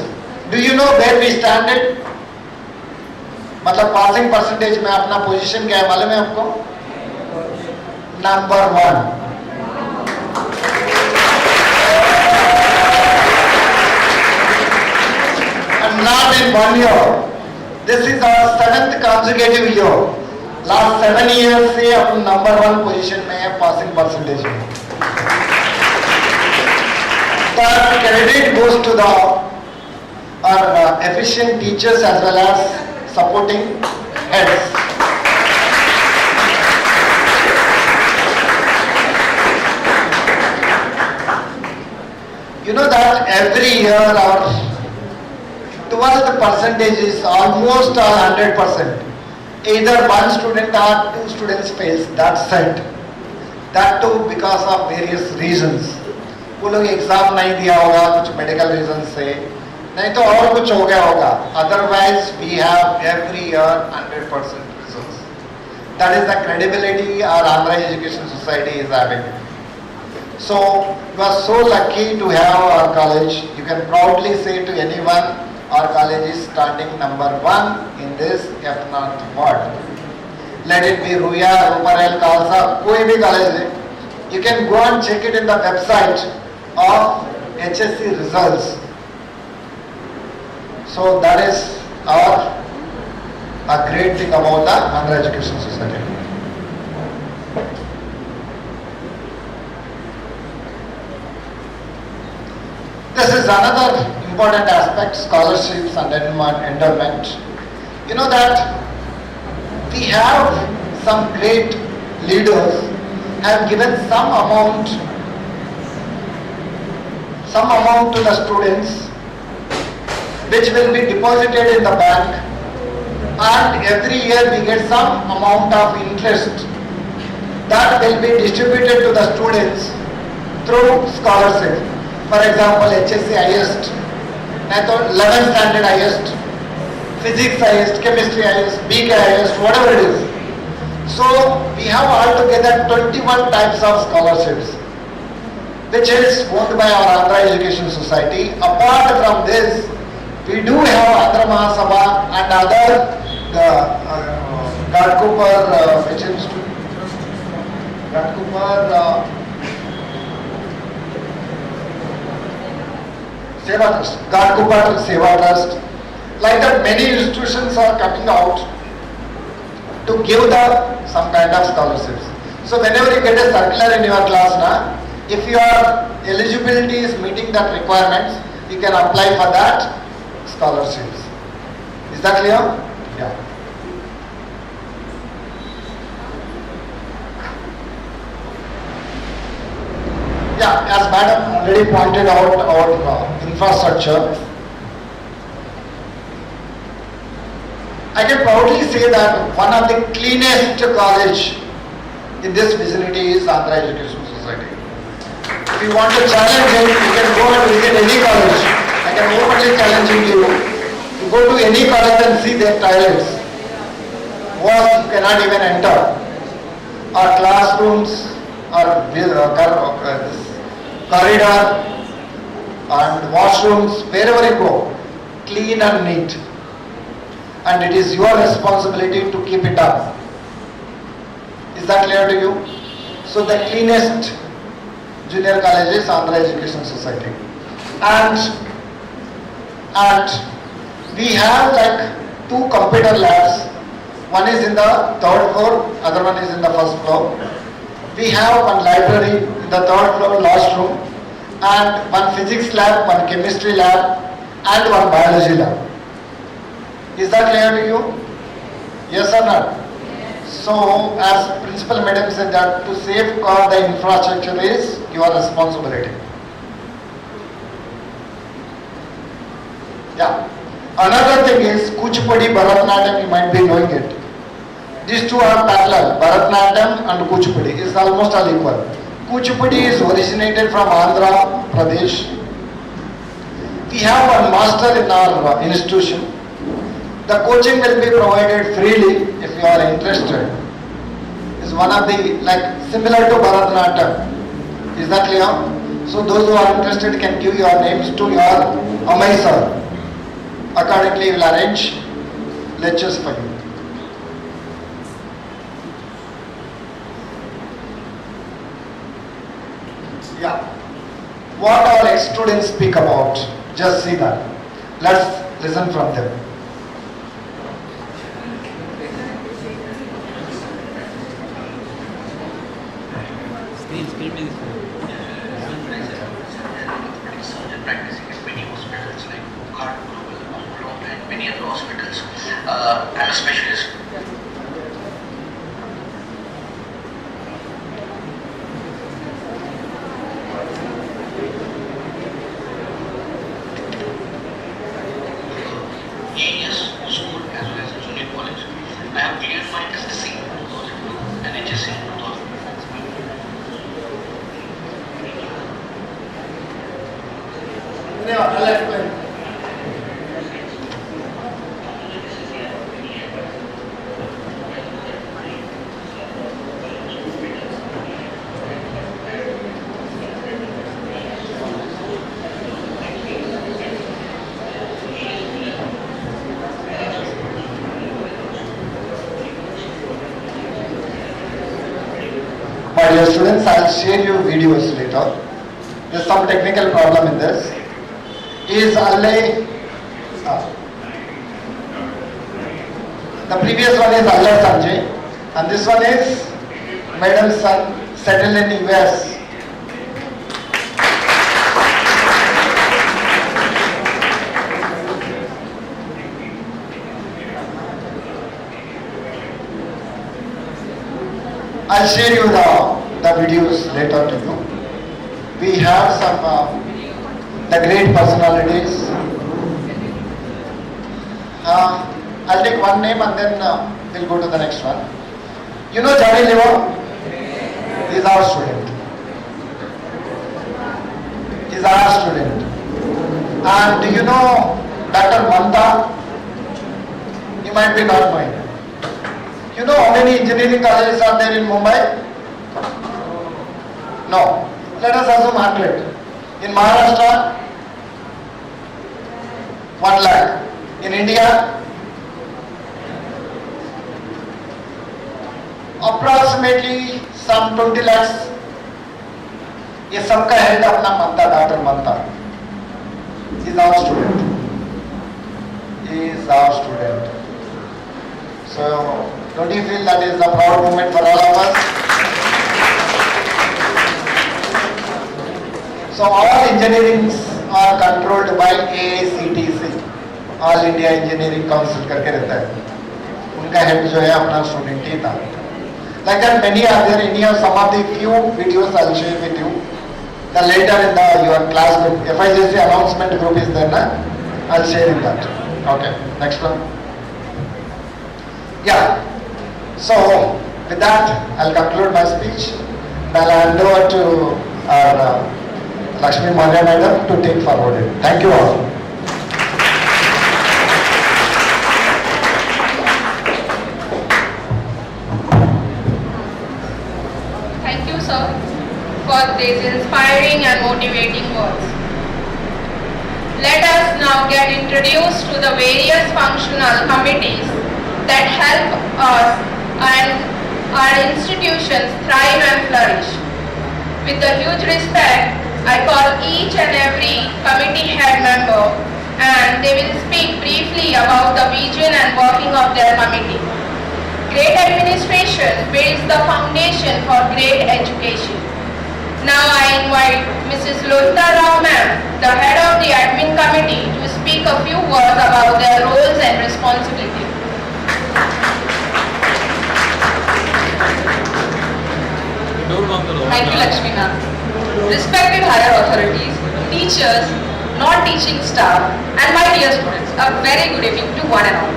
Do you know where we stand it? मतलब पासिंग परसेंटेज में अपना पोजीशन क्या है मालूम है आपको? Number 1. And not in 1 year. This is our 7th consecutive year. Last 7 years से अपन number 1 position में है पासिंग परसेंटेज में. The credit goes to the our efficient teachers as well as supporting heads. You know that every year our 12th percentage is almost 100%. Either 1 student or 2 students fails, that's it. That too because of various reasons. वो लोग exam नहीं दिया होगा कुछ medical reason से, नहीं तो और कुछ हो गया होगा. Otherwise we have every year 100% results. That is the credibility our Andhra Education Society is having. So you are so lucky to have our college. You can proudly say to anyone our college is standing number 1 in this F-North ward. Let it be Ruya, Ruparel, Khalsa, koi bhi college hai. You can go and check it in the website of HSC results. So that is a great thing about the Andhra Education Society. This is another important aspect, scholarships and endowment. You know that we have some great leaders have given some amount to the students which will be deposited in the bank, and every year we get some amount of interest that will be distributed to the students through scholarship. For example, HSC highest, 11th standard highest, physics highest, chemistry highest, BK highest, whatever it is. So we have altogether 21 types of scholarships, which is owned by our Andhra Education Society. Apart from this, we do have Andhra Mahasabha and other Gadkupar, which institute? Gadkupar Seva Trust, Gadkupar Seva Trust. Like that, many institutions are coming out to give some kind of scholarships. So whenever you get a circular in your class, if your eligibility is meeting that requirements, you can apply for that scholarships. Is that clear? Yeah. Yeah, as Madam already pointed out, our infrastructure, I can proudly say that one of the cleanest college in this vicinity is Andhra Education Society. If you want to challenge it, you can go and visit any college. I can openly challenge you to go to any college and see their toilets. Was you cannot even enter. Our classrooms, our corridor and washrooms, wherever you go, clean and neat. And it is your responsibility to keep it up. Is that clear to you? So the cleanest junior college is Andhra Education Society. And we have like 2 computer labs. One is in the 3rd floor, other one is in the 1st floor. We have one library in the 3rd floor, last room, and one physics lab, one chemistry lab, and one biology lab. Is that clear to you? Yes or not? So, as Principal Madam said, that to safeguard the infrastructure is your responsibility. Yeah. Another thing is Kuchipudi, Bharatanatyam, you might be knowing it. These two are parallel, Bharatanatyam and Kuchipudi is almost all equal. Kuchipudi is originated from Andhra Pradesh. We have one master in our institution. The coaching will be provided freely if you are interested. It's one of the, like, similar to Bharatanatyam. Is that clear? So those who are interested can give your names to your Amai sir. Accordingly, we will arrange lectures for you. Yeah. What our ex-students speak about, just see that. Let's listen from them. Practicing in many hospitals like and many other hospitals. I'm a specialist. Yes, school as well as junior college. I have cleared my SSC in 2002 and HSC in 2004. I'll explain. My dear students, I'll share you videos later. There's some technical problem in this. Is Allah, the previous one is Allah Sanjay, and this one is Madam's son settled in US. I'll share you the videos later to you. We have some the great personalities. I'll take one name and then we'll go to the next one. You know Johnny Lever? He's our student. He's our student. And do you know Dr. Manta? You might be not knowing. You know how many engineering colleges are there in Mumbai? No. Let us assume 100. In Maharashtra, 1 lakh. In India, approximately some 20 lakhs. ये सबका head अपना मंता, doctor मंता. He is our student. He is our student. So, don't you feel that is a proud moment for all of us? So, all engineerings are controlled by AICTC, All India Engineering Council करके रहता है. उनका head जो है अपना student ही था. Like that, many are there. In here, some of the few videos I'll share with you. The later in your class group, FYJC announcement group is there, na? I'll share in that. Okay, next one. Yeah. So with that, I'll conclude my speech. I'll hand over to our Lakshmi Madhya Madam to take forward it. Thank you all. Thank you, sir, for these inspiring and motivating words. Let us now get introduced to the various functional committees that help us and our institutions thrive and flourish. With the huge respect, I call each and every committee head member, and they will speak briefly about the vision and working of their committee. Great administration builds the foundation for great education. Now I invite Mrs. Lohita Rao ma'am, the head of the admin committee, to speak a few words about their roles and responsibilities. Thank you, Lakshmi ma'am. Respected higher authorities, teachers, non-teaching staff, and my dear students, a very good evening to one and all.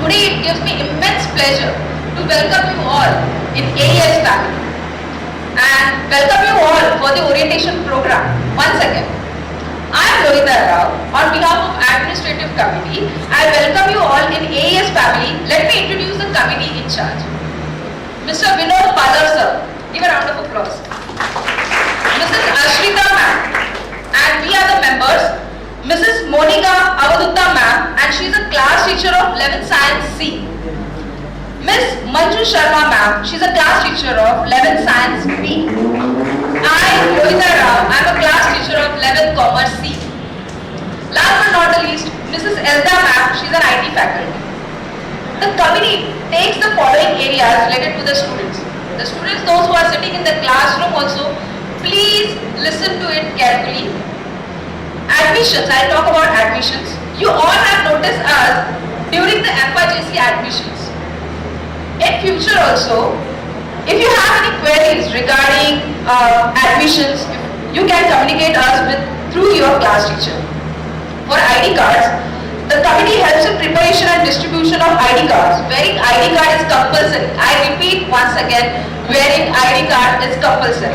Today it gives me immense pleasure to welcome you all in AES family and welcome you all for the orientation program once again. I am Lohita Rao. On behalf of Administrative Committee, I welcome you all in AES family. Let me introduce the committee in charge. Mr. Vinod Padar sir, give a round of applause. Mrs. Ashrita ma'am, and we are the members. Mrs. Monica Avadutta ma'am, and she is a class teacher of 11th Science C. Miss Manju Sharma ma'am, she is a class teacher of 11th Science B. I, Lohita Rao, I am a class teacher of 11th Commerce C. Last but not the least, Mrs. Elda ma'am, she is an IT faculty. The committee takes the following areas related to the students. The students, those who are sitting in the classroom also, please listen to it carefully. Admissions, I'll talk about admissions. You all have noticed us during the FYJC admissions. In future also, if you have any queries regarding admissions, you can communicate us through your class teacher. For ID cards, the committee helps in preparation and distribution of ID cards. Wearing ID card is compulsory. I repeat once again, wearing ID card is compulsory.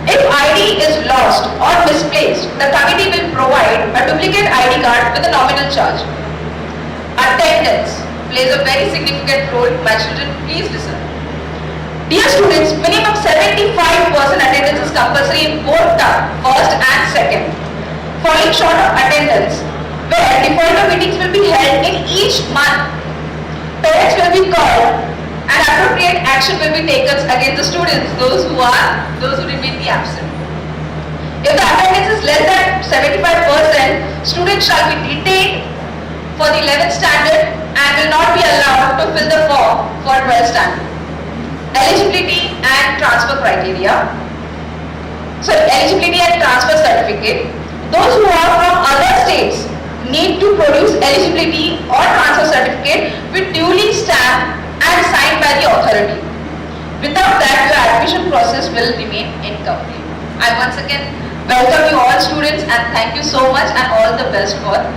If ID is lost or misplaced, the committee will provide a duplicate ID card with a nominal charge. Attendance plays a very significant role. My children, please listen. Dear students, minimum 75% attendance is compulsory in both term, first and second. Falling short of attendance, where defaulter meetings will be held in each month, parents will be called and appropriate action will be taken against the students, those who remain the absent. If the attendance is less than 75%, students shall be detained for the 11th standard and will not be allowed to fill the form for 12th standard. Eligibility and transfer criteria. Eligibility and transfer certificate. Those who are from other states need to produce eligibility or transfer certificate with duly stamped and signed by the authority. Without that, your admission process will remain incomplete. I once again welcome you all students and thank you so much and all the best for AX.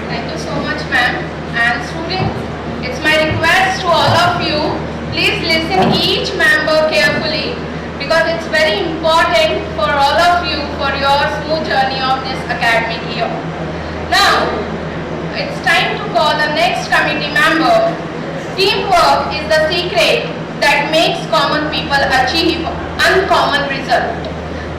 Thank you so much, ma'am. And students, it's my request to all of you, please listen each member carefully because it's very important for all of you for your smooth journey of this academic year. Now, it's time to call the next committee member. Teamwork is the secret that makes common people achieve uncommon results.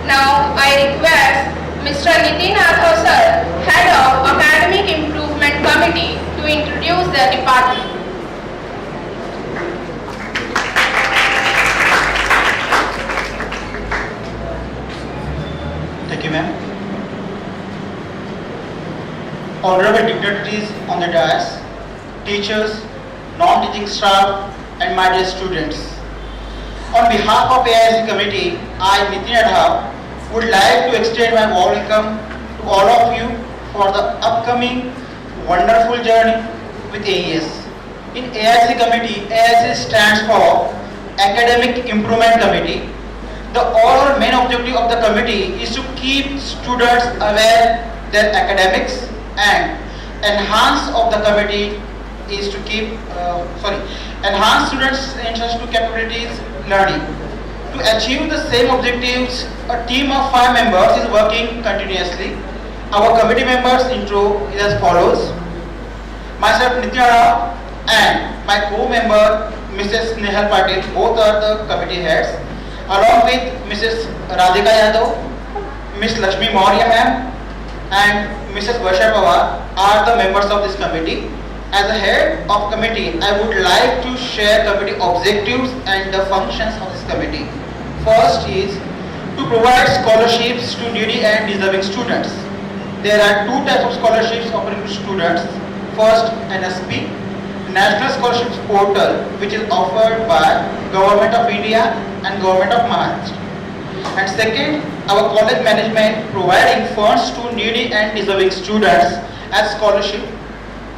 Now, I request Mr. Nitin Athor sir, Head of Academic Improvement Committee, to introduce their department. Thank you, ma'am. Honorable dignitaries on the dais, teachers, non-teaching staff, and my dear students. On behalf of AIC committee, I, Nitin Athor, would like to extend my welcome to all of you for the upcoming wonderful journey with AES. In AIC committee, AIC stands for Academic Improvement Committee. The overall main objective of the committee is to keep students aware their academics, and enhance of the committee is to enhance students' interest to capabilities learning. To achieve the same objectives, a team of 5 members is working continuously. Our committee members' intro is as follows. Myself, Nitin Athor, and my co-member, Mrs. Nehal Patil, both are the committee heads, along with Mrs. Radhika Yadav, Ms. Lakshmi Maurya ma'am, and Mrs. Varsha Pawar are the members of this committee. As a head of committee, I would like to share committee objectives and the functions of this committee. First is to provide scholarships to needy and deserving students. There are 2 types of scholarships offered to students. First, NSP, National Scholarships Portal, which is offered by Government of India and Government of Maharashtra. And second, our college management providing funds to needy and deserving students as scholarship.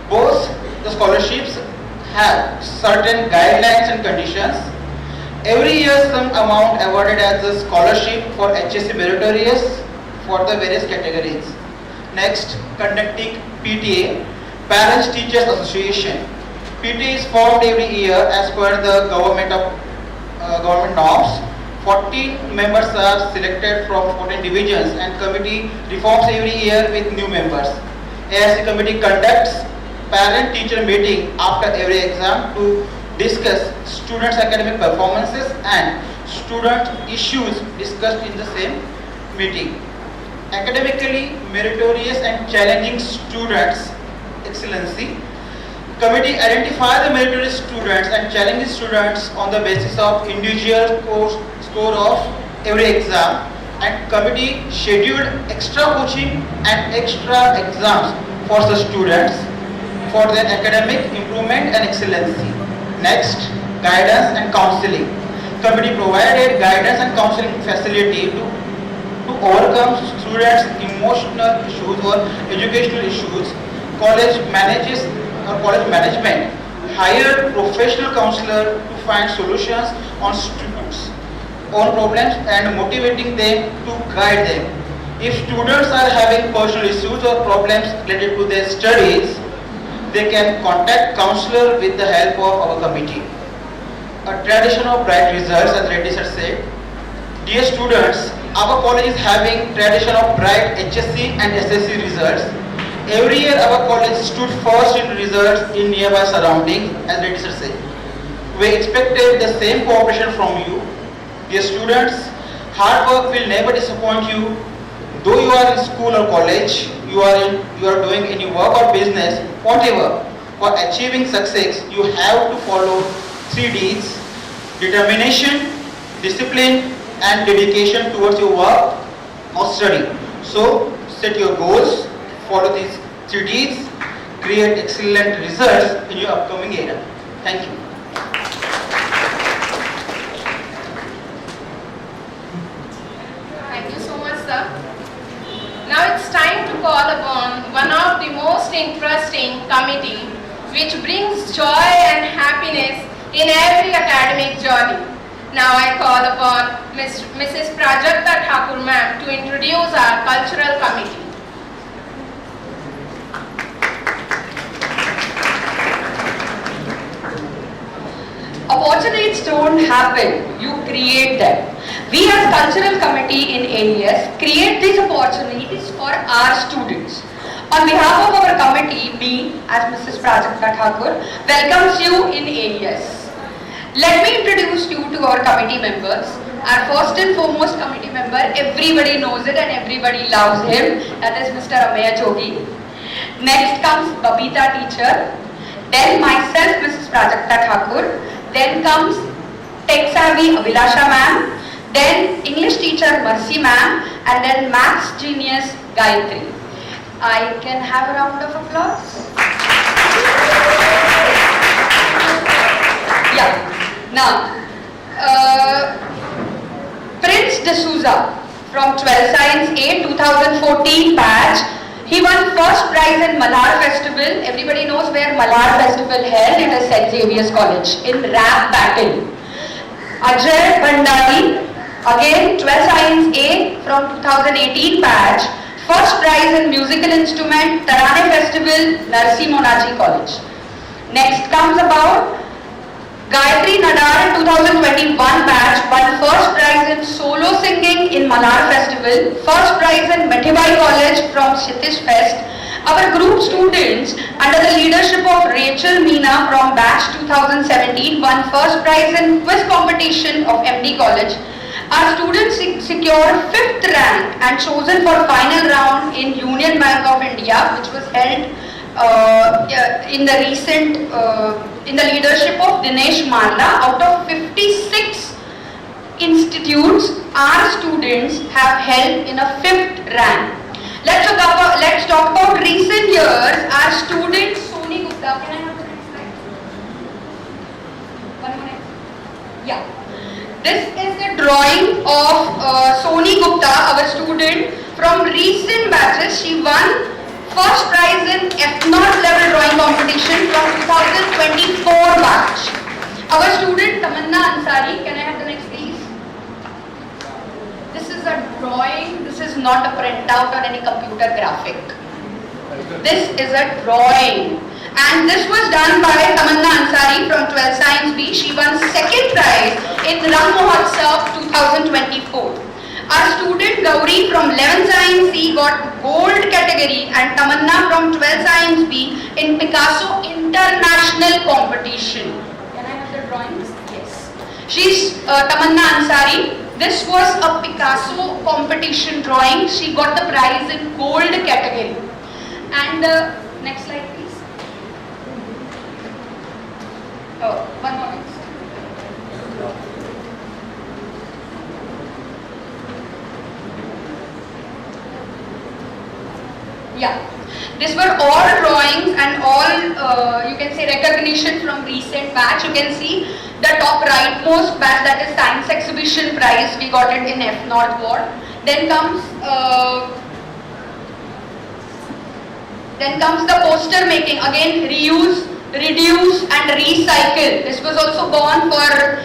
Both the scholarships have certain guidelines and conditions. Every year some amount awarded as a scholarship for HSC meritorious for the various categories. Next, conducting PTA, Parents Teachers Association. PTA is formed every year as per the government norms. 14 members are selected from 14 divisions and committee reforms every year with new members. AIC committee conducts parent-teacher meeting after every exam to discuss students' academic performances and student issues discussed in the same meeting. Academically meritorious and challenging students' excellency. Committee identify the meritorious students and challenging students on the basis of individual score of every exam, and committee scheduled extra coaching and extra exams for the students for their academic improvement and excellency. Next, guidance and counseling. Committee provided guidance and counseling facility to overcome students' emotional issues or educational issues. College management hired professional counselor to find solutions on students' own problems and motivating them to guide them. If students are having personal issues or problems related to their studies, they can contact counselor with the help of our committee. A tradition of bright results, as Reddy sir said. Dear students, our college is having tradition of bright HSC and SSC results. Every year our college stood first in results in nearby surroundings, as Reddy sir said. We expected the same cooperation from you. Dear students, hard work will never disappoint you. though you are in school or college, you are doing any work or business, whatever, for achieving success, you have to follow 3 Ds: determination, discipline, and dedication towards your work or study. So, set your goals, follow these 3 Ds, create excellent results in your upcoming era. Thank you. Thank you so much, sir. Now it's time to call upon one of the most interesting committee which brings joy and happiness in every academic journey. Now I call upon Mrs. Prajakta Thakur ma'am to introduce our cultural committee. Opportunities don't happen, you create them. We as cultural committee in AES create these opportunities for our students. On behalf of our committee, me as Mrs. Prajakta Thakur welcomes you in AES. Let me introduce you to our committee members. Our first and foremost committee member, everybody knows it and everybody loves him, that is Mr. Ameya Jogi. Next comes Babita teacher, then myself Mrs. Prajakta Thakur, then comes Tech Savvy Abhilasha ma'am, then English teacher Mercy ma'am, and then Maths genius Gayatri. I can have a round of applause. Yeah. Now, Prince D'Souza from 12 Science A 2014 batch, he won first prize in Malhar Festival. Everybody knows where Malhar Festival held. It is St. Xavier's College in rap battle. Ajay Bhandari, again 12 Science A from 2018 batch, first prize in musical instrument, Tarane Festival, Narsi Monaji College. Next comes about Gayatri Nadar 2021 batch, won first prize in solo singing in Malhar Festival, first prize in Methibai College from Kshitiz Fest. Our group students under the leadership of Rachel Meena from batch 2017 won first prize in quiz competition of MD College. Our students secured 5th rank and chosen for final round in Union Bank of India, which was held in the recent, in the leadership of Dinesh Marla. Out of 56 institutes, our students have held in a 5th rank. Let's talk about recent years. Our student Soni Gupta, can I have the next slide? One minute. Yeah. This is the drawing of Soni Gupta, our student from recent batches. She won first prize in F0 level drawing competition from 2024 batch. Our student Tamanna Ansari, can I have the next please? This is a drawing, this is not a printout or any computer graphic. This is a drawing. And this was done by Tamanna Ansari from 12 Science B. She won second prize in Rang Mahotsav 2024. Our student Gauri from 11 Science C got gold category and Tamanna from 12 Science B in Picasso International Competition. Can I have the drawings? Yes. She's Tamanna Ansari. This was a Picasso competition drawing. She got the prize in gold category. And next slide please. Oh, one more. Yeah, these were all drawings and all you can say recognition from recent batch. You can see the top rightmost batch, that is Science Exhibition Prize. We got it in F0 Ward. Then comes the poster making. Again, reuse, reduce and recycle. This was also gone for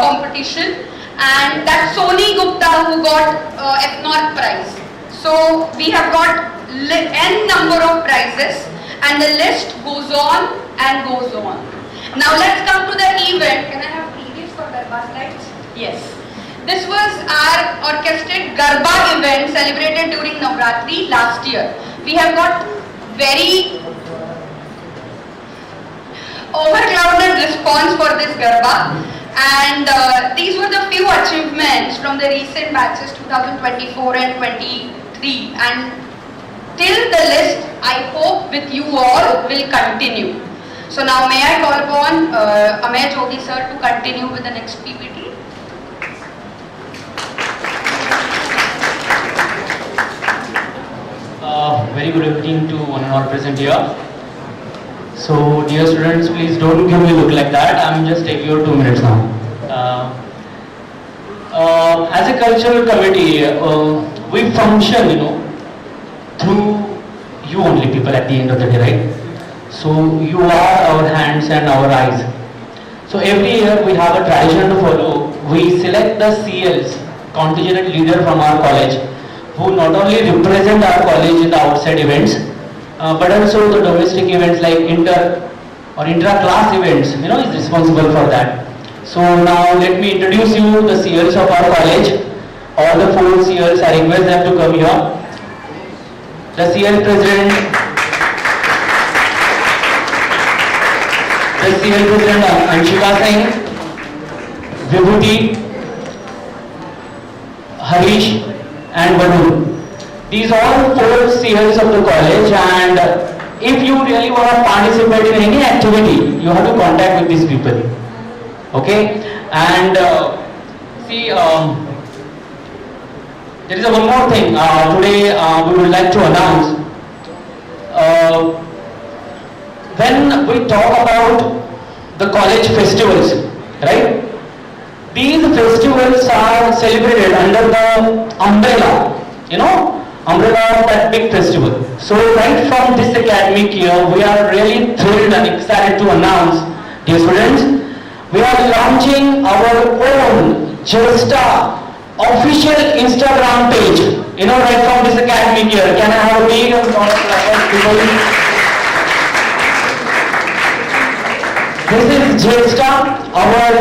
competition. And that's Soni Gupta who got F0 prize. So we have got n number of prizes and the list goes on and goes on. Now let's come to the event. Can I have previous for Garba slides? Yes. This was our orchestrated Garba event celebrated during Navratri last year. We have got very overcrowded response for this Garba, and these were the few achievements from the recent batches 2024 and 23. 3, and till the list, I hope with you all will continue. So now may I call upon Amey Jogi sir to continue with the next PPT. Very good evening to one and all present here. So dear students, please don't give me a look like that. I'm just taking your 2 minutes now. As a cultural committee, we function, through you only people at the end of the day, right? So you are our hands and our eyes. So every year we have a tradition to follow. We select the CLs, contingent leader from our college, who not only represent our college in the outside events, but also the domestic events like inter or intra-class events, is responsible for that. So now let me introduce you the CLs of our college. All the 4 CLs, I request them to come here. The CL President, Anshika Singh, Vibhuti, Harish and Varun. These are 4 CLs of the college, and if you really want to participate in any activity, you have to contact with these people. Okay? And see, there is one more thing. Today we would like to announce. When we talk about the college festivals, right? These festivals are celebrated under the umbrella, umbrella of that big festival. So right from this academic year, we are really thrilled and excited to announce, dear students, we are launching our own Jesta official Instagram page, right from this academic year. Can I have a big round of applause? This is Jesta, our,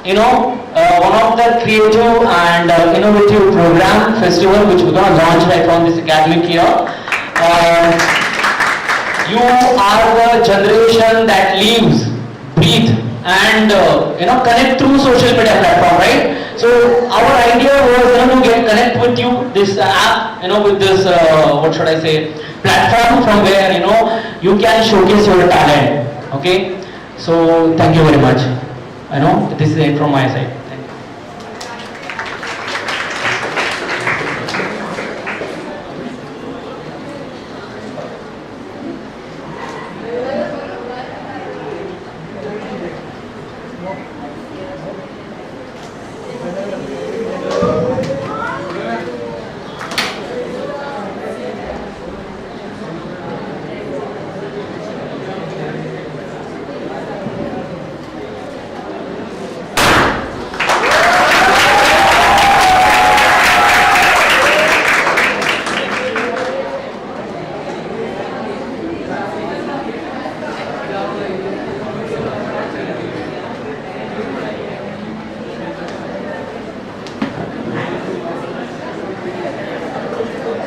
one of the creative and innovative program festival which we're going to launch right from this academic year. You are the generation that lives, breathe, and connect through social media platform, right? So our idea was to connect with you this app, with this platform from where you can showcase your talent. Okay. So thank you very much. This is it from my side.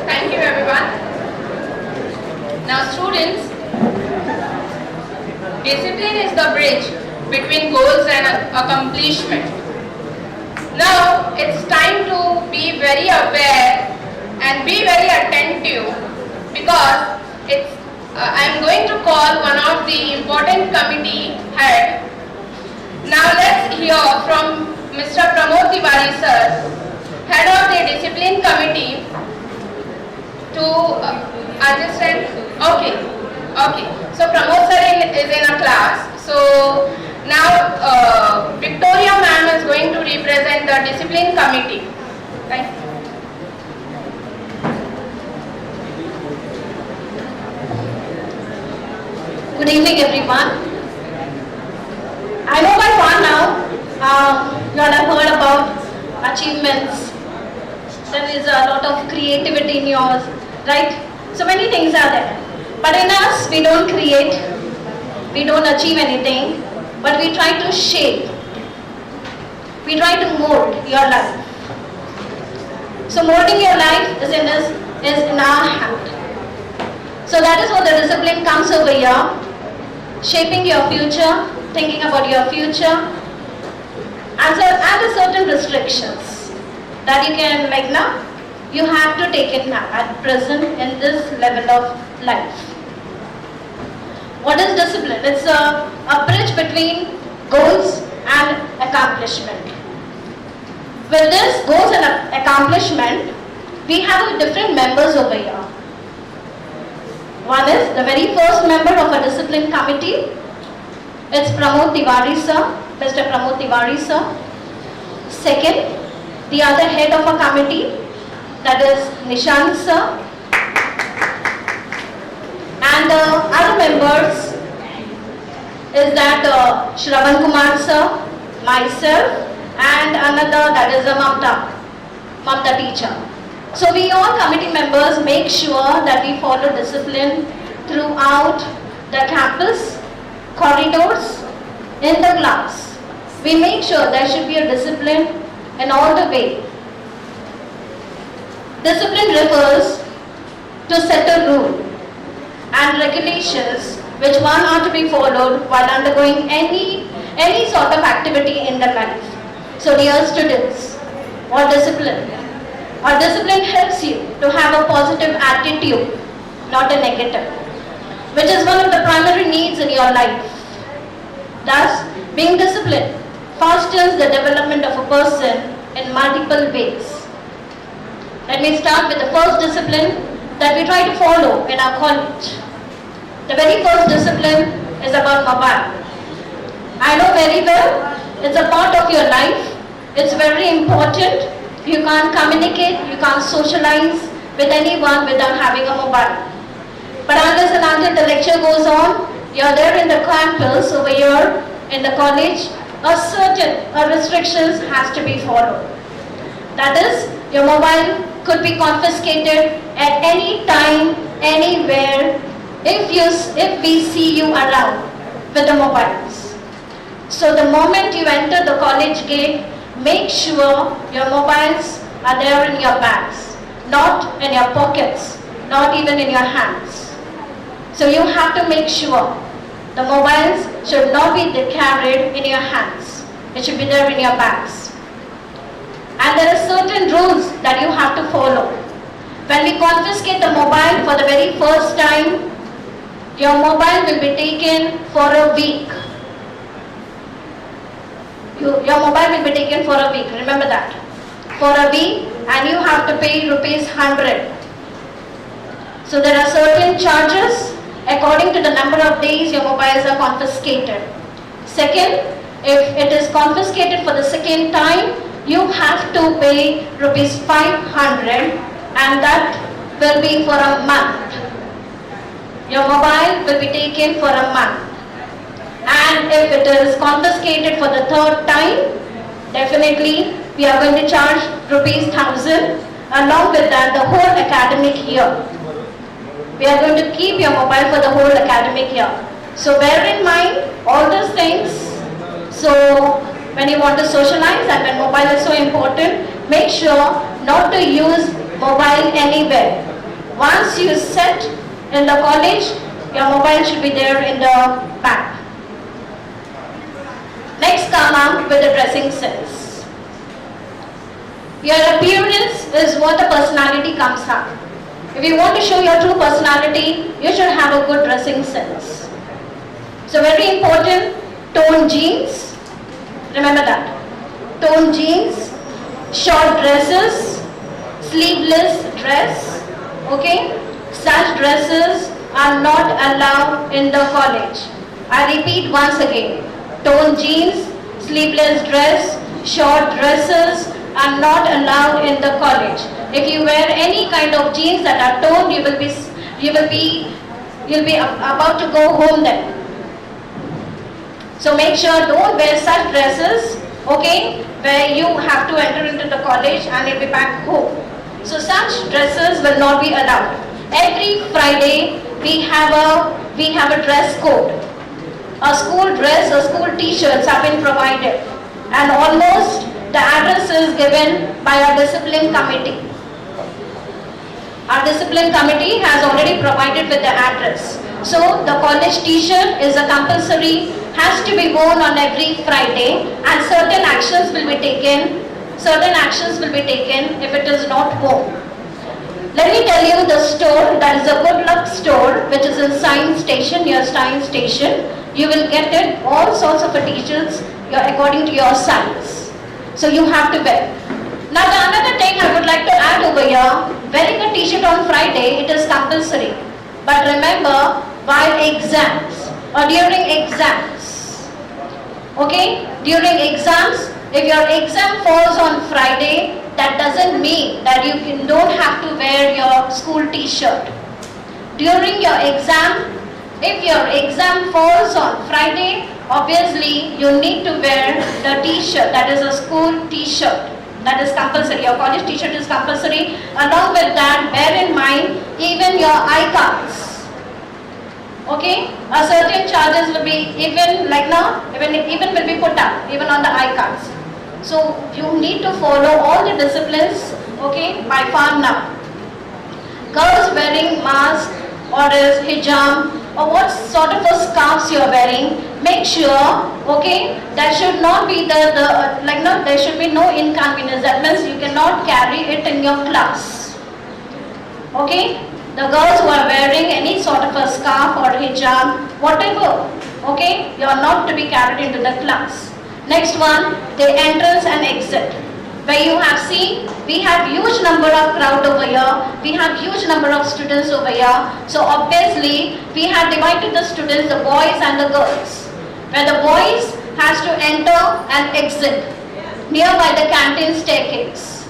Thank you. Now students, discipline is the bridge between goals and accomplishment. Now it's time to be very aware and be very attentive, because I'm going to call one of the important committee head. Now let's hear from Mr. Pramod Tiwari sir, head of the discipline committee, to understand. Okay. So Pramod sir is in a class. So now Victoria ma'am is going to represent the discipline committee. Right? Good evening, everyone. I know by far now you all have heard about achievements. There is a lot of creativity in yours, right? So many things are there. But in us, we don't create, we don't achieve anything, but we try to shape. We try to mold your life. So molding your life is in our hand. So that is what the discipline comes over here. Shaping your future, thinking about your future, and certain restrictions that you can you have to take it now at present in this level of life. What is discipline? It's a bridge between goals and accomplishment. With this goals and accomplishment, we have different members over here. One is the very first member of a discipline committee. It's Pramod Tiwari sir, Mr. Pramod Tiwari sir. Second, the other head of a committee, that is Nishant sir. And other members is that Shravan Kumar sir, myself, and another, that is Mamta teacher. So we all committee members make sure that we follow discipline throughout the campus, corridors, in the class. We make sure there should be a discipline in all the way. Discipline refers to set a rule and regulations which one are to be followed while undergoing any sort of activity in the life. So dear students, what discipline? Our discipline helps you to have a positive attitude, not a negative, which is one of the primary needs in your life. Thus, being disciplined fosters the development of a person in multiple ways. Let me start with the first discipline that we try to follow in our college. The very first discipline is about mobile. I know very well, it's a part of your life, it's very important. You can't communicate, you can't socialize with anyone without having a mobile. But unless and until the lecture goes on, you're there in the campus over here in the college, a restrictions has to be followed. That is, your mobile could be confiscated at any time, anywhere, if we see you around with the mobiles. So the moment you enter the college gate, make sure your mobiles are there in your bags, not in your pockets, not even in your hands. So you have to make sure the mobiles should not be carried in your hands. It should be there in your bags. And there are certain rules that you have to follow. When we confiscate the mobile for the very first time, your mobile will be taken for a week. Your mobile will be taken for a week, remember that. For a week, and you have to pay ₹100. So there are certain charges according to the number of days your mobiles are confiscated. Second, if it is confiscated for the second time, you have to pay ₹500, and that will be for a month. Your mobile will be taken for a month. And if it is confiscated for the third time, definitely we are going to charge ₹1,000. Along with that, the whole academic year. We are going to keep your mobile for the whole academic year. So bear in mind all those things. So when you want to socialize and when mobile is so important, make sure not to use mobile anywhere. Once you sit in the college, your mobile should be there in the bag. Next, come up with the dressing sense. Your appearance is what the personality comes up. If you want to show your true personality, you should have a good dressing sense. So very important, toned jeans. Remember that. Toned jeans, short dresses, sleeveless dress. Okay? Such dresses are not allowed in the college. I repeat once again. Toned jeans, sleeveless dress, short dresses are not allowed in the college. If you wear any kind of jeans that are toned, you'll be about to go home then. So make sure don't wear such dresses, okay, where you have to enter into the college and you'll be back home. So such dresses will not be allowed. Every Friday we have a dress code. A school dress, a school t-shirts have been provided, and almost the address is given by our discipline committee. Our discipline committee has already provided with the address. So the college t-shirt is a compulsory, has to be worn on every Friday, and certain actions will be taken if it is not worn. Let me tell you the store, that is a good luck store, which is in Science Station, near Science Station. You will get it, all sorts of t-shirts according to your size. So you have to wear. Now the another thing I would like to add over here, wearing a t-shirt on Friday, it is compulsory. But remember, while exams or during exams, okay, during exams, if your exam falls on Friday, that doesn't mean that you don't have to wear your school t-shirt. During your exam, if your exam falls on Friday, obviously you need to wear the t-shirt, that is a school t-shirt. That is compulsory. Your college t-shirt is compulsory. Along with that, bear in mind even your I-cards. Okay, a certain charges will be even like now, even will be put up even on the I-cards. So you need to follow all the disciplines, okay, by far now. Girls wearing mask or is hijab or what sort of a scarves you are wearing, make sure, okay, that should not be there should be no inconvenience. That means you cannot carry it in your class. Okay, the girls who are wearing any sort of a scarf or hijab, whatever, okay, you are not to be carried into the class. Next one, the entrance and exit. Where you have seen, we have huge number of crowd over here, we have huge number of students over here. So obviously, we have divided the students, the boys and the girls. Where the boys has to enter and exit nearby the canteen staircase.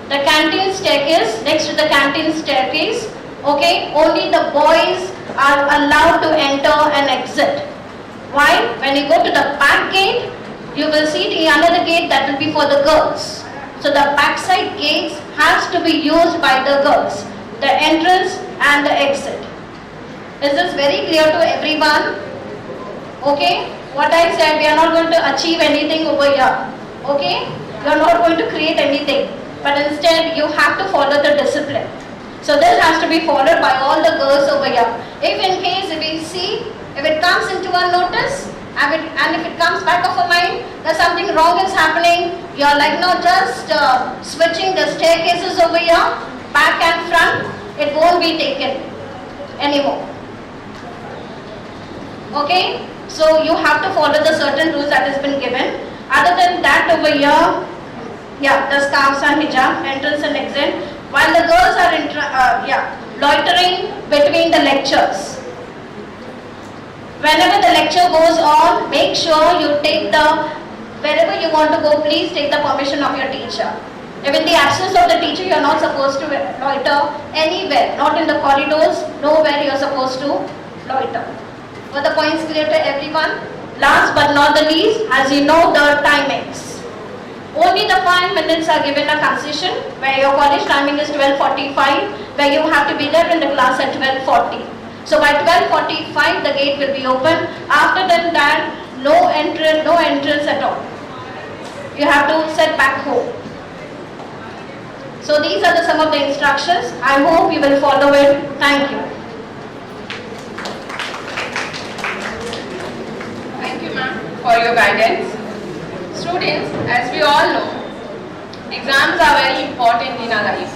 The canteen staircase, next to the canteen staircase, okay, only the boys are allowed to enter and exit. Why? When you go to the back gate, you will see the another gate that will be for the girls. So the backside gates has to be used by the girls, the entrance and the exit. Is this very clear to everyone? Okay, what I said, we are not going to achieve anything over here. Okay, you are not going to create anything, but instead you have to follow the discipline. So this has to be followed by all the girls over here. If in case if we see, if it comes into our notice, and if it comes back of our mind that something wrong is happening, you are like no, just switching the staircases over here, back and front, it won't be taken anymore. Okay, so you have to follow the certain rules that has been given. Other than that over here, yeah, the scarves and hijab, entrance and exit, while the girls are loitering between the lectures. Whenever the lecture goes on, make sure you take wherever you want to go, please take the permission of your teacher. If in the absence of the teacher, you are not supposed to loiter anywhere, not in the corridors, nowhere you are supposed to loiter. Were the points clear to everyone? Last but not the least, as you know the timings. Only the 5 minutes are given a concession, where your college timing is 12:45, where you have to be there in the class at 12:40. So by 12:45 the gate will be open. After that, no entrance at all. You have to set back home. So these are some of the instructions. I hope you will follow it. Thank you. Thank you, ma'am, for your guidance. Students, as we all know, exams are very important in our life.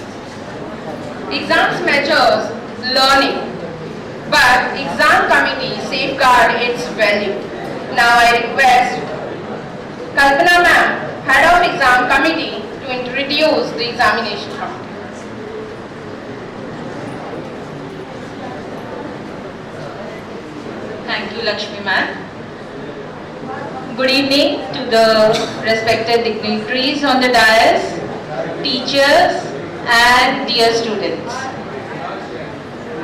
Exams measures learning, but exam committee safeguard its value. Now I request Kalpana ma'am, head of exam committee, to introduce the examination committee. Thank you, Lakshmi ma'am. Good evening to the respected dignitaries on the dais, teachers and dear students.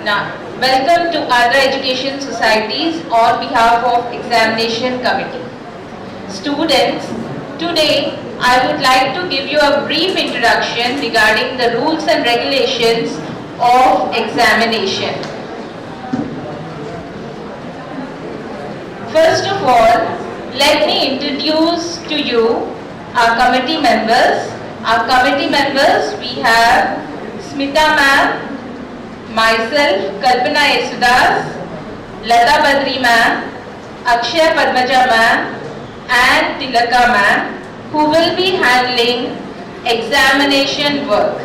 Now, welcome to Andhra Education Societies on behalf of Examination Committee. Students, today I would like to give you a brief introduction regarding the rules and regulations of examination. First of all, let me introduce to you our committee members. Our committee members, we have Smita ma'am, myself, Kalpana Yesudas, Lata Badri ma'am, Akshay Padmaja ma'am and Tilaka ma'am, who will be handling examination work.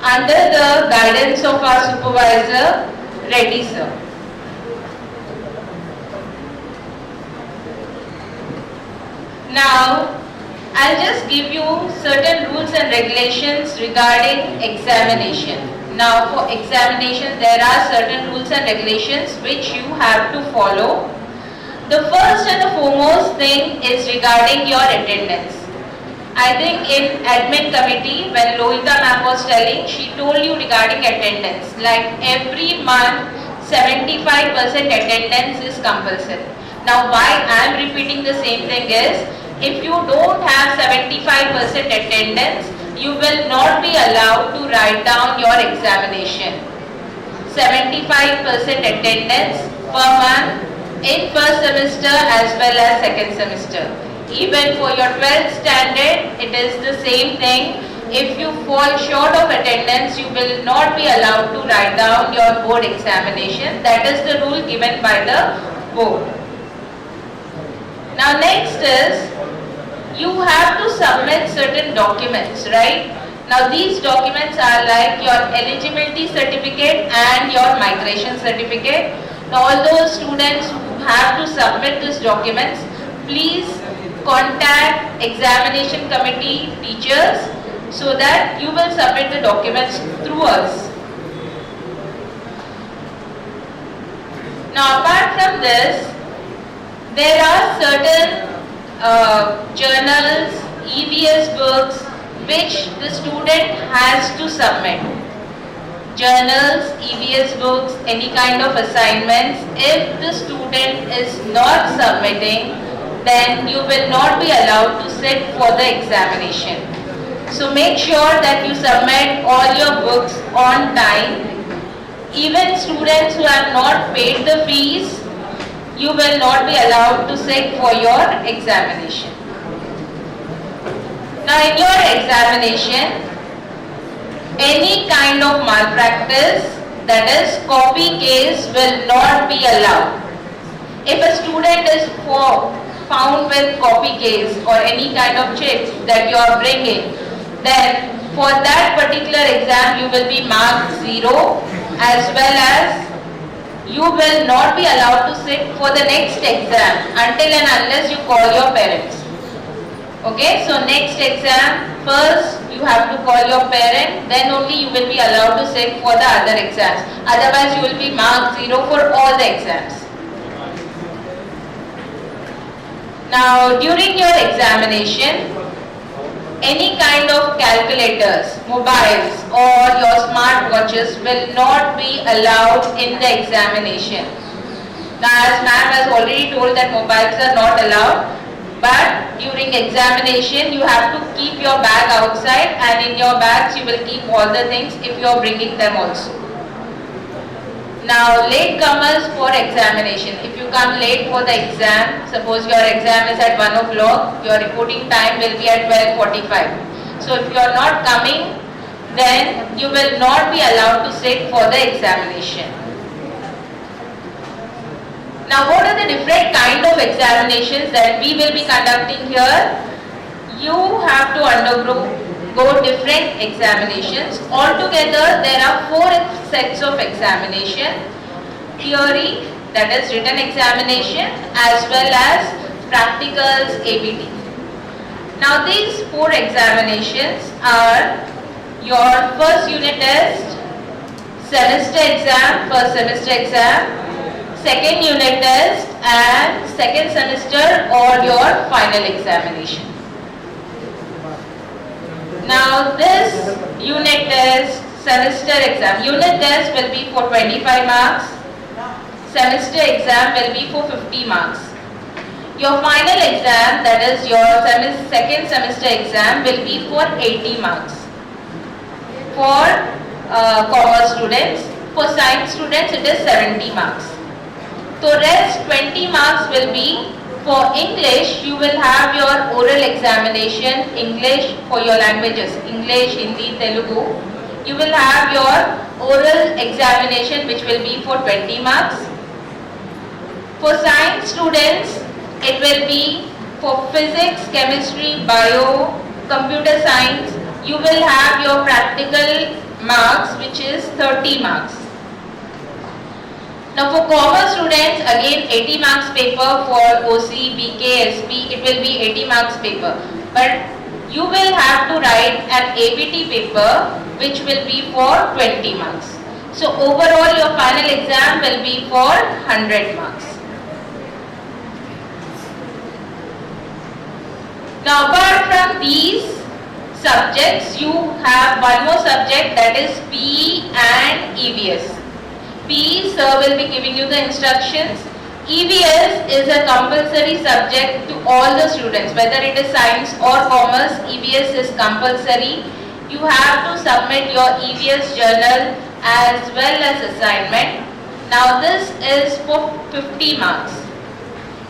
under the guidance of our supervisor, Reddy sir. Now, I'll just give you certain rules and regulations regarding examination. Now, for examination, there are certain rules and regulations which you have to follow. The first and the foremost thing is regarding your attendance. I think in admin committee, when Lohita ma'am was telling, she told you regarding attendance. Like every month, 75% attendance is compulsory. Now, why I am repeating the same thing is, if you don't have 75% attendance, you will not be allowed to write down your examination. 75% attendance per month in first semester as well as second semester. Even for your 12th standard, it is the same thing. If you fall short of attendance, you will not be allowed to write down your board examination. That is the rule given by the board. Now next is, you have to submit certain documents, right? Now these documents are like your eligibility certificate and your migration certificate. Now all those students who have to submit these documents, please contact examination committee teachers so that you will submit the documents through us. Now apart from this, there are certain journals, EVS books which the student has to submit. Journals, EVS books, any kind of assignments, if the student is not submitting, then you will not be allowed to sit for the examination. So make sure that you submit all your books on time. Even students who have not paid the fees, you will not be allowed to sit for your examination. Now in your examination, any kind of malpractice, that is copy case, will not be allowed. If a student is found with copy case or any kind of checks that you are bringing, then for that particular exam you will be marked 0, as well as you will not be allowed to sit for the next exam until and unless you call your parents. Okay, so next exam, first you have to call your parent, then only you will be allowed to sit for the other exams. Otherwise you will be marked 0 for all the exams. Now during your examination, any kind of calculators, mobiles or your smart watches will not be allowed in the examination. Now as ma'am has already told that mobiles are not allowed, but during examination you have to keep your bag outside, and in your bags you will keep all the things if you are bringing them also. Now latecomers for examination. If you come late for the exam, suppose your exam is at 1 o'clock, your reporting time will be at 12:45. So if you are not coming, then you will not be allowed to sit for the examination. Now what are the different kind of examinations that we will be conducting here? You have to undergo different examinations. Altogether there are 4 sets of examination. Theory, that is written examination, as well as practicals, ABT. Now these 4 examinations are your first unit test, semester exam, first semester exam, second unit test, and second semester or your final examination. Now this unit test, semester exam, unit test will be for 25 marks, semester exam will be for 50 marks. Your final exam, that is your second semester exam, will be for 80 marks. For commerce students, for science students it is 70 marks. So rest 20 marks will be for English. You will have your oral examination, English for your languages, English, Hindi, Telugu. You will have your oral examination which will be for 20 marks. For science students, it will be for physics, chemistry, bio, computer science. You will have your practical marks, which is 30 marks. Now for commerce students, again 80 marks paper. For OC, BK, SP, it will be 80 marks paper. But you will have to write an APT paper which will be for 20 marks. So overall your final exam will be for 100 marks. Now apart from these subjects, you have one more subject, that is PE and EVS. PE, sir will be giving you the instructions. EVS is a compulsory subject to all the students, whether it is science or commerce. EVS is compulsory. You have to submit your EVS journal as well as assignment. Now this is for 50 marks.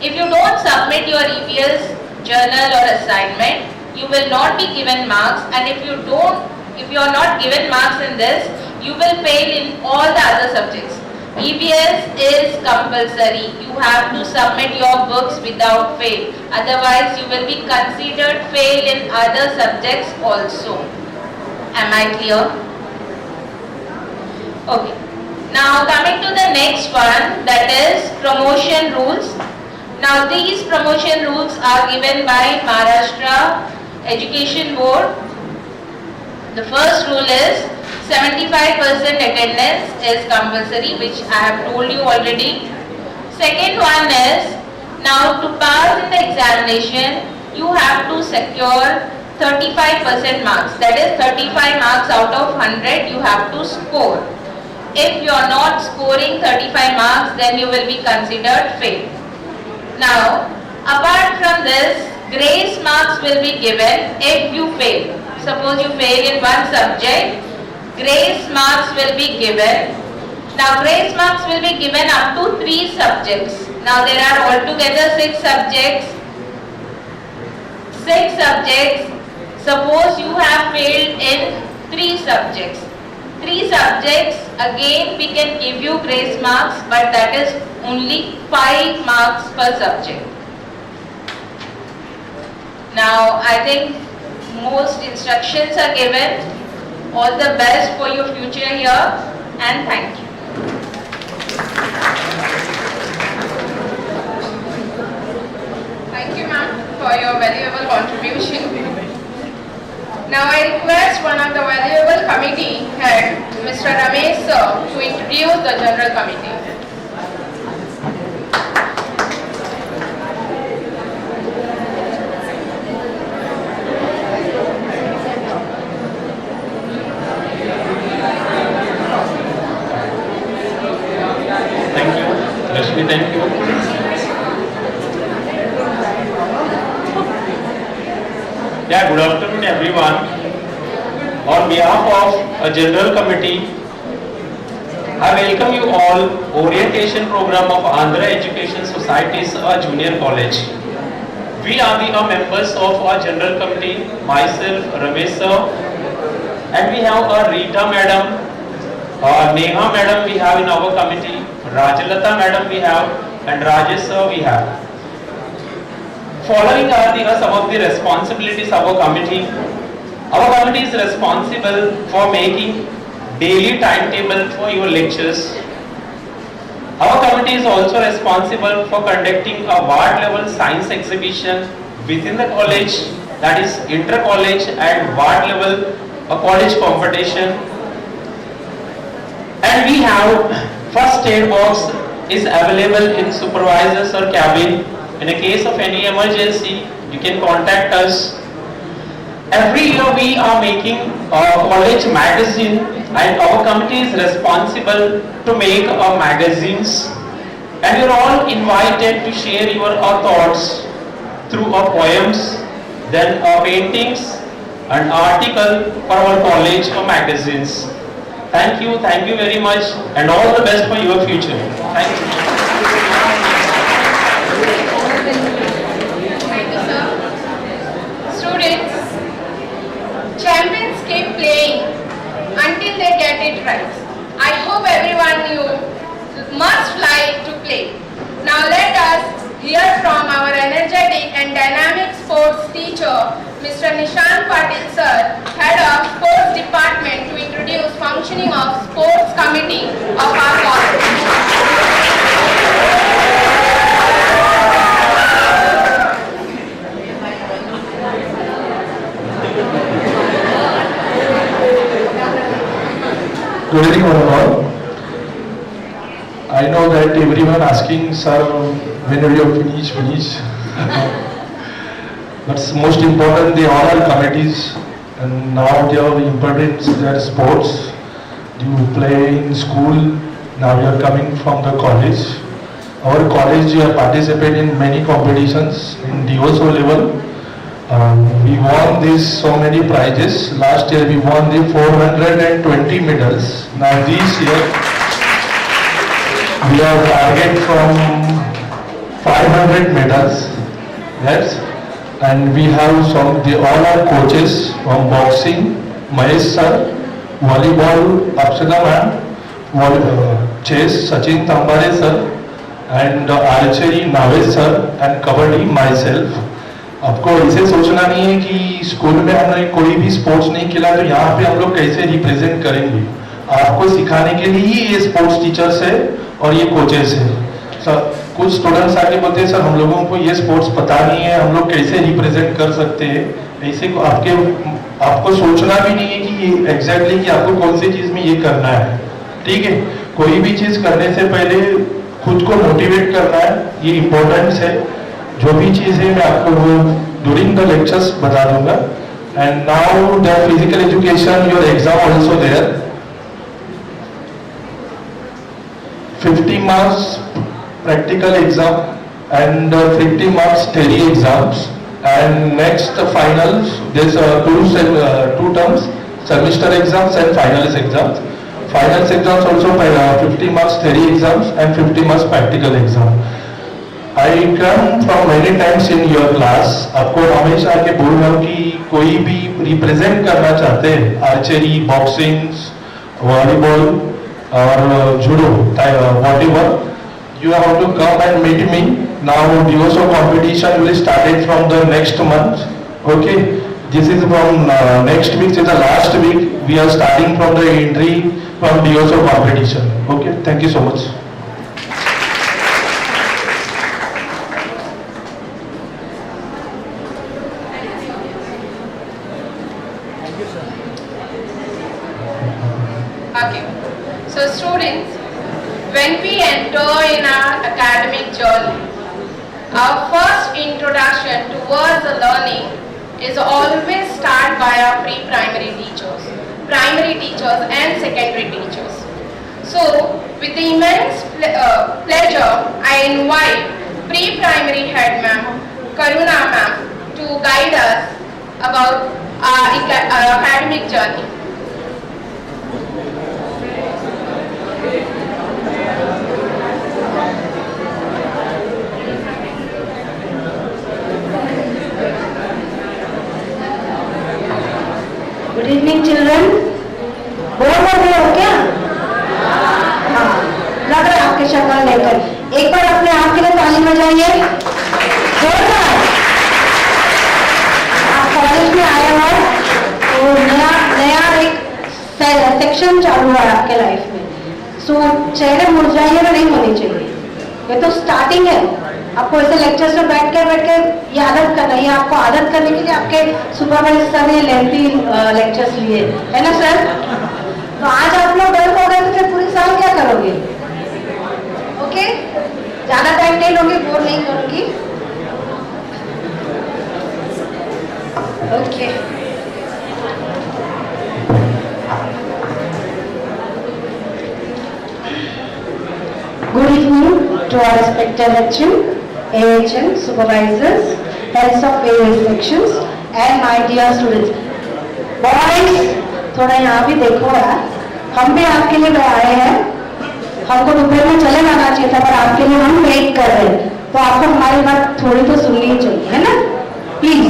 If you don't submit your EVS journal or assignment, you will not be given marks, and if you are not given marks in this, you will fail in all the other subjects. EVS is compulsory. You have to submit your books without fail. Otherwise, you will be considered fail in other subjects also. Am I clear? Okay. Now coming to the next one, that is promotion rules. Now these promotion rules are given by Maharashtra Education Board. The first rule is 75% attendance is compulsory, which I have told you already. Second one is, now to pass in the examination, you have to secure 35% marks. That is 35 marks out of 100 you have to score. If you are not scoring 35 marks, then you will be considered fail. Now, apart from this, grace marks will be given if you fail. Suppose you fail in one subject, grace marks will be given. Now grace marks will be given up to 3 subjects. Now there are altogether 6 subjects. 6 subjects. Suppose you have failed in 3 subjects. 3 subjects, again we can give you grace marks, but that is only 5 marks per subject. Now I think most instructions are given. All the best for your future here, and thank you. Thank you, ma'am, for your valuable contribution. Now I request one of the valuable committee head, Mr. Ramesh sir, to introduce the general committee. Thank you. Yeah, good afternoon everyone. On behalf of a general committee, I welcome you all orientation program of Andhra Education Society's junior college. We are the members of our general committee, myself, Ramesh sir, and we have Rita madam, Neha madam we have in our committee, Rajalata madam we have, and Rajesh sir we have. Following are some of the responsibilities of our committee. Our committee is responsible for making daily timetable for your lectures. Our committee is also responsible for conducting a ward level science exhibition within the college, that is inter-college and ward level a college competition. And we have first aid box is available in supervisor's or cabin. In a case of any emergency, you can contact us. Every year we are making a college magazine, and our committee is responsible to make magazines. And you are all invited to share your thoughts through poems, then paintings and article for our college magazines. Thank you very much, and all the best for your future. Thank you. Thank you, sir. Students, champions keep playing until they get it right. I hope everyone you must fly to play. Now let us hear from our energetic and dynamic sports teacher, Mr. Nishant Patil sir, Head of Sports Department, to introduce functioning of Sports Committee of our college. Good evening, all. I know that everyone asking, sir, when will you finish? But most important, they all are committees, and now they are important. Their sports. You play in school. Now you are coming from the college. Our college participate in many competitions in DOSO level. We won these so many prizes. Last year we won the 420 medals. Now this year we are target from 500 medals. Yes, and we have all our coaches from boxing, Mahesh sir, volleyball, Akshada ma'am, chess, Sachin Tambare sir, and archery, Navesh sir, and kabaddi, myself. आपको ऐसे सोचना नहीं है कि school में हमने कोई भी स्पोर्ट्स नहीं खेला तो यहाँ पे हम लोग कैसे रिप्रेजेंट करेंगे। आपको सिखाने के लिए ही ये स्पोर्ट्स टीचर्स है और ये कोचेस है। सर कुछ स्टूडेंट्स आके बोलते हैं सर हम लोगों को ये स्पोर्ट्स पता नहीं है, हम लोग कैसे रिप्रेजेंट कर सकते हैं। ऐसे को आपको सोचना भी नहीं है कि ये एग्जैक्टली कि आपको कौन सी चीज में ये करना है। ठीक है, कोई भी चीज करने से पहले खुद को मोटिवेट करना है, ये इम्पोर्टेंस है। जो भी चीज है मैं आपको वो ड्यूरिंग द लेक्चर्स बता दूंगा। And now the physical education, your exam also there, 50 marks practical exam and 50 marks theory exams, and next finals there's two terms, semester exams and finals exams. Finals exams also 50 marks theory exams and 50 marks practical exam. I come from many times in your class. आपको हमेशा आके बोल रहा हूँ कि कोई भी represent करना चाहते हैं, आर्चरी, बॉक्सिंग, वॉलीबॉल और judo, whatever, you have to come and meet me. Now DOSO competition will start from the next month. Okay, this is from next week, is the last week. We are starting from the entry from DOSO competition. Okay, thank you so much. Okay, so students, when we enter in our academic journey, our first introduction towards the learning is always start by our pre-primary teachers and secondary teachers. So, with the immense pleasure, I invite pre-primary head ma'am, Karuna ma'am, to guide us about our academic journey. Good evening children. Bore हो गए हो क्या? हाँ, लग रहा है आपके शक्ल लेकर। एक बार अपने आप के लिए ताली बजाइए जोरदार। आप कॉलेज में आए हो तो नया एक सेक्शन चालू है आपके लाइफ में। सो चेहरे मुरझाइए नहीं होनी चाहिए, ये तो स्टार्टिंग है। आपको ऐसे लेक्चर्स में बैठ के ये आदत करना है। आपको आदत करने के लिए आपके सुपरवाइजर ने लेंथी लेक्चर्स लिए है ना सर। तो आज आप लोग डर हो गए तो फिर पूरी साल क्या करोगे? ओके, ज्यादा टाइम नहीं लोगे, बोर नहीं करूंगी। Okay, good evening to our respected HM, AHM, supervisors, heads of various sections, and my dear students. Boys, थोड़ा यहाँ भी देखो यार, हम भी आपके लिए आए हैं। हमको दोपहर में चले जाना चाहिए था, पर आपके लिए हम वेट कर रहे हैं, तो आपको हमारी बात थोड़ी तो सुननी ही चाहिए, है ना? Please.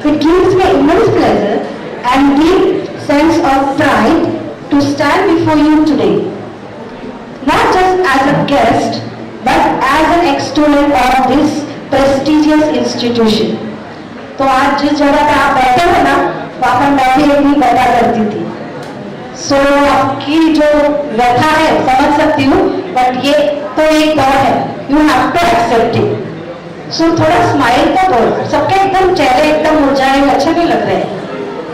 It gives me immense pleasure and deep sense of pride to stand before you today, not just as a guest, but as an ex-student of this prestigious institution. तो आज जिस जगह पे आप बैठे हो ना, वहाँ पर मैं भी एक दिन बैठा करती थी. सो आपकी जो व्यथा है समझ सकती हूँ, बट ये तो एक दौर है. You have to accept it. So थोड़ा स्माइल का दौर. सबके एकदम चेहरे एकदम मुरझाए हुए अच्छे नहीं लग रहे हैं.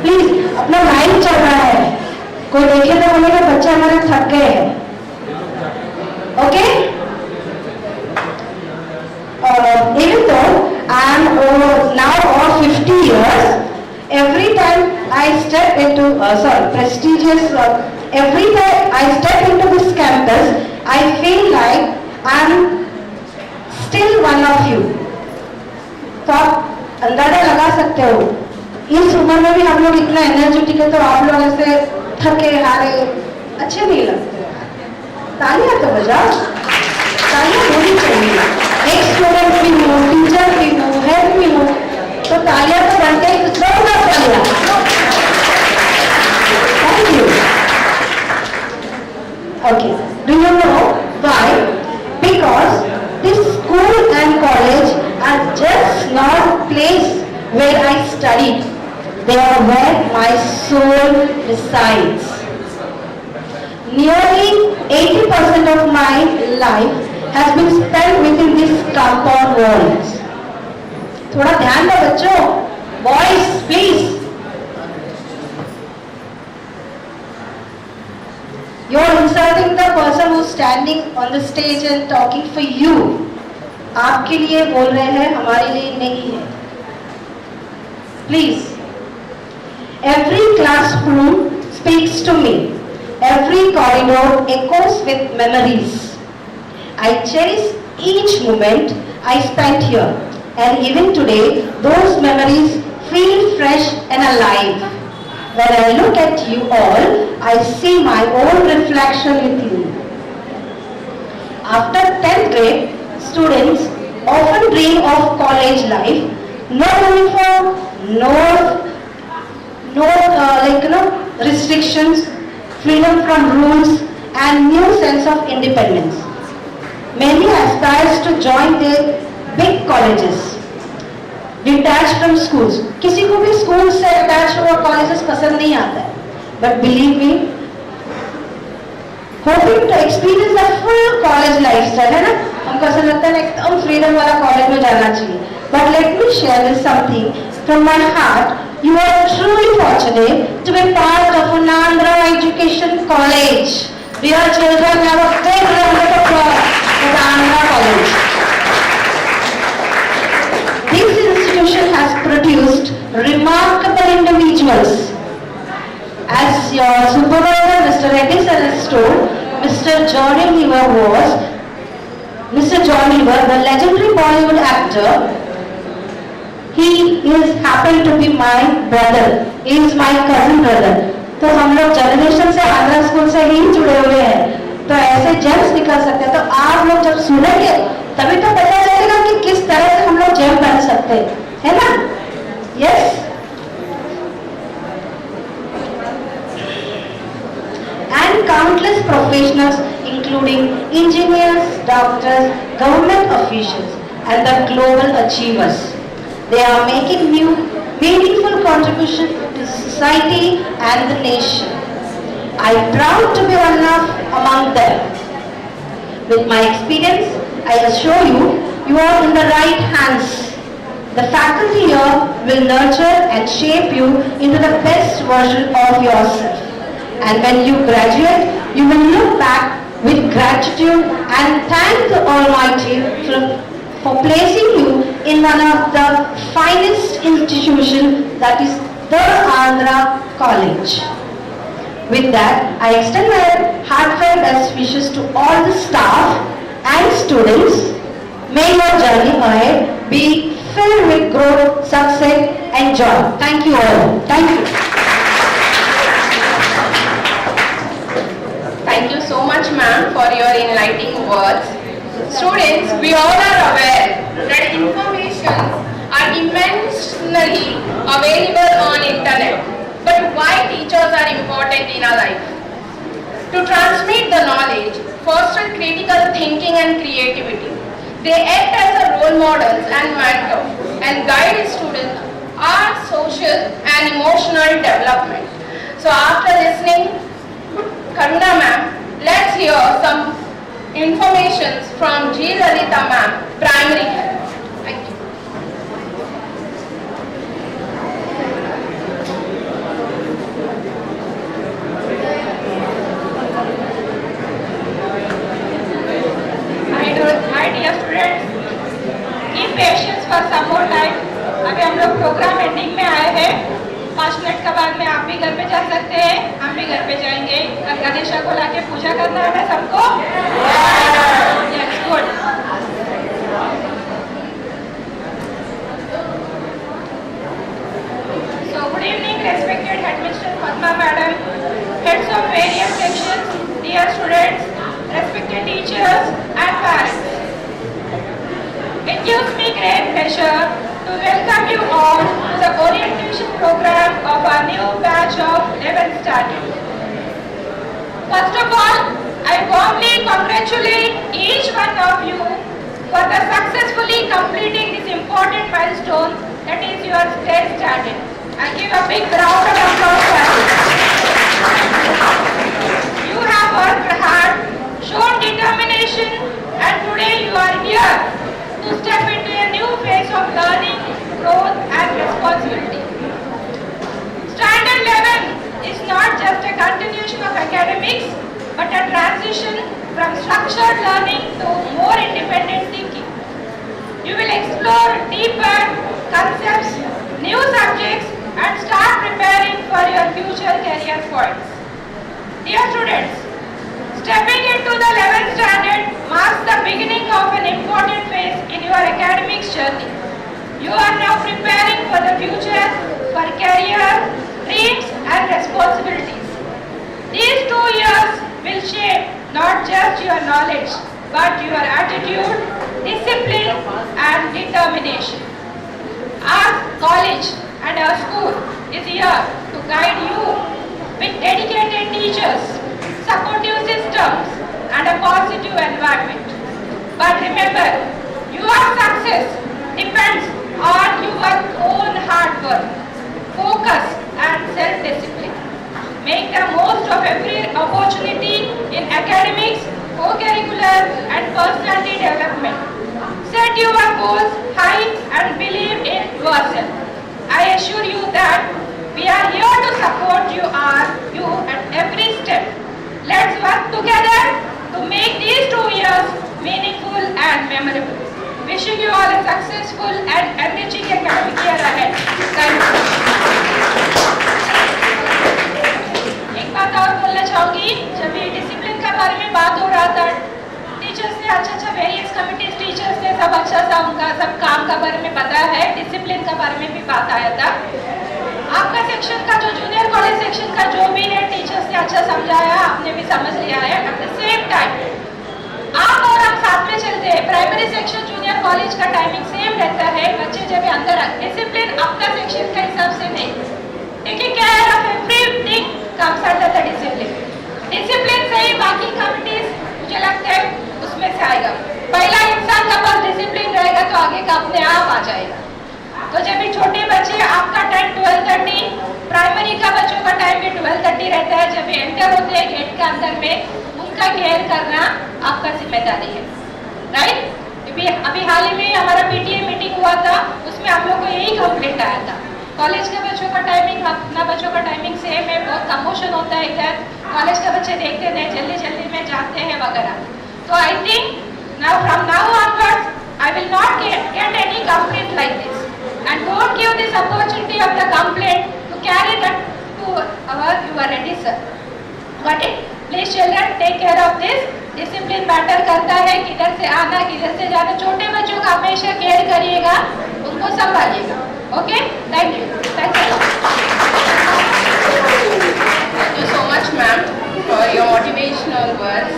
प्लीज अपना माइंड चल रहा है. कोई देखे तो बोलेगा बच्चे हमारे थक गए हैं. Okay? Even though I am now over 50 years, every time I step into prestigious. Every time I step into this campus, I feel like I am still one of you. तो आप अंदाजा लगा सकते हो. इस उम्र में भी हम लोग इतना एनर्जेटिक है, तो आप लोग ऐसे थके हारे अच्छे नहीं लगते. तालियां तो बजाओ. तालियां होनी चाहिए. एक स्टूडेंट भी हूँ, टीचर भी हूँ, हेड भी हूँ, तो तालियां तो बनते ही जोरदार तालियां. Thank you. Okay. Do you know why? Because this school and college are just not place where I studied. They are where my soul resides. Nearly 80% of my life has been spent within this compound walls. थोड़ा ध्यान दो बच्चों. Boys, please. You're insulting the person who's standing on the stage and talking for you. आपके लिए बोल रहे हैं, हमारे लिए नहीं है. Please. Every classroom speaks to me. Every corridor echoes with memories. I cherish each moment I spent here, and even today, those memories feel fresh and alive. When I look at you all, I see my own reflection with you. After 10th grade, students often dream of college life, no uniform, no restrictions, freedom from rules, and new sense of independence. Many aspires to join their big colleges, detached from schools. किसी को भी school से attach हुआ colleges पसंद नहीं आता है. But believe me, hoping to experience a full college lifestyle, है ना? हमको ऐसा लगता है एकदम फ्रीडम वाला कॉलेज में जाना चाहिए. But let me share this something from my heart. You are truly fortunate to be part of an Andhra education college. Dear children, have a big round of applause for the Andhra College. This institution has produced remarkable individuals. As your supervisor, Mr. Reddy sir has told, Mr. Johnny Lever, the legendary Bollywood actor. He is happened to be my brother. He is my cousin brother. तो हम लोग generation से Andhra school से ही जुड़े हुए हैं. तो ऐसे जेम्स निकल सकते हैं. तो आप लोग जब सुनेंगे तभी तो पता चलेगा कि किस तरह से हम लोग जेम बन सकते हैं, है ना? Yes. And countless professionals, including engineers, doctors, government officials, and the global achievers. They are making new, meaningful contribution to society and the nation. I am proud to be one among them. With my experience, I assure you, you are in the right hands. The faculty here will nurture and shape you into the best version of yourself. And when you graduate, you will look back with gratitude and thank the Almighty for placing you in one of the finest institutions, that is the Andhra College. With that, I extend my heartfelt best wishes to all the staff and students. May your journey ahead be filled with growth, success and joy. Thank you all. Thank you. Thank you so much, ma'am, for your enlightening words. Students, we all are aware that information are immensely available on internet. But why teachers are important in our life? To transmit the knowledge, foster critical thinking and creativity, They act as a role models and mentor and guide students on social and emotional development. So after listening Karuna ma'am, let's hear some information from G. Lalita ma'am, primary health. Thank you. Hi dear students, keep patience for some more time. अभी हम लोग programme ending में आए हैं. 5 minute के बाद में आप भी घर पे जा सकते हैं, हम भी घर पे जाएंगे. कल गणेशा को लाके पूजा करना है ना सबको. Yes, good. So good evening, respected headmistress Padma madam, heads of various sections, dear students, respected teachers and parents. It gives me great pleasure to welcome you all to the orientation program of our new batch of 11th standard. First of all, I warmly congratulate each one of you for the successfully completing this important milestone, that is your 10th standard. I give a big round of applause for you. You have worked hard, shown determination, and today you are here to step into a new phase of learning, growth and responsibility. Standard 11 is not just a continuation of academics, but a transition from structured learning to more independent thinking. You will explore deeper concepts, new subjects and start preparing for your future career points. Dear students, stepping into the 11th standard marks the beginning of an important phase in your academics journey. You are now preparing for the future, for career, dreams and responsibilities. These 2 years will shape not just your knowledge, but your attitude, discipline and determination. Our college and our school is here to guide you with dedicated teachers, supportive systems and a positive environment. But remember, your success depends on your own hard work, focus and self-discipline. Make the most of every opportunity in academics, co-curricular and personality development. Set your goals high and believe in yourself. I assure you that we are here to support you at every step. Let's work together to make these 2 years meaningful and memorable. Wishing you all a successful and enriching academic year ahead. Thank you. एक बात और बोलना चाहूँगी, जब ये discipline के बारे में बात हो रहा था, टीचर्स ने अच्छा वेरियस कमिटीज टीचर्स ने सब अच्छा सा उनका सब काम का बारे में बताया है, डिसिप्लिन के बारे में भी बात आया था. आपका सेक्शन का जो जूनियर कॉलेज सेक्शन का जो भी है टीचर्स ने अच्छा समझाया, आपने भी समझ लिया है. एट द सेम टाइम आप और हम साथ में चलते हैं. प्राइमरी सेक्शन जूनियर कॉलेज का टाइमिंग सेम रहता है. बच्चे जब अंदर डिसिप्लिन अपना सेक्शन के हिसाब से नहीं, taking care of everything comes under the discipline. Discipline से ही बाकी कमिटीज मुझे लगता है उसमें से आएगा. पहला इंसान का पास डिसिप्लिन रहेगा तो आगे का अपने आप आ जाएगा. तो जब भी छोटे बच्चे, आपका टाइम 12:30, प्राइमरी का बच्चों का टाइम भी 12:30 रहता है. जब भी एंटर होते हैं गेट के अंदर में, उनका केयर करना आपका जिम्मेदारी है. राइट? अभी हाल ही में हमारा पीटीए मीटिंग हुआ था, उसमें हम लोग को यही कंप्लेंट आया था. कॉलेज के बच्चों का टाइमिंग अपना बच्चों का टाइमिंग सेम है, बहुत कमोशन होता है इधर. कॉलेज के बच्चे देखते नहीं, जल्दी जल्दी में जाते हैं वगैरह. तो I think now from now onwards I will not get any complaint like this, and don't give this opportunity of the complaint to carry that to your register. Got it? Please children take care of this. Discipline matter करता है, किधर से आना किधर से जाना. छोटे बच्चों का हमेशा केयर करिएगा, उनको संभालिएगा. Okay, thank you. Thank you so much ma'am for your motivational words.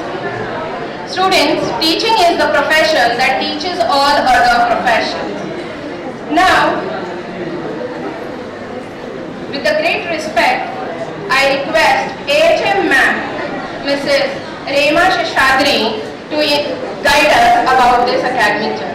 Students, teaching is the profession that teaches all other professions. Now, with the great respect, I request AHM ma'am, Mrs. Rema Sheshadri, to guide us about this academic journey.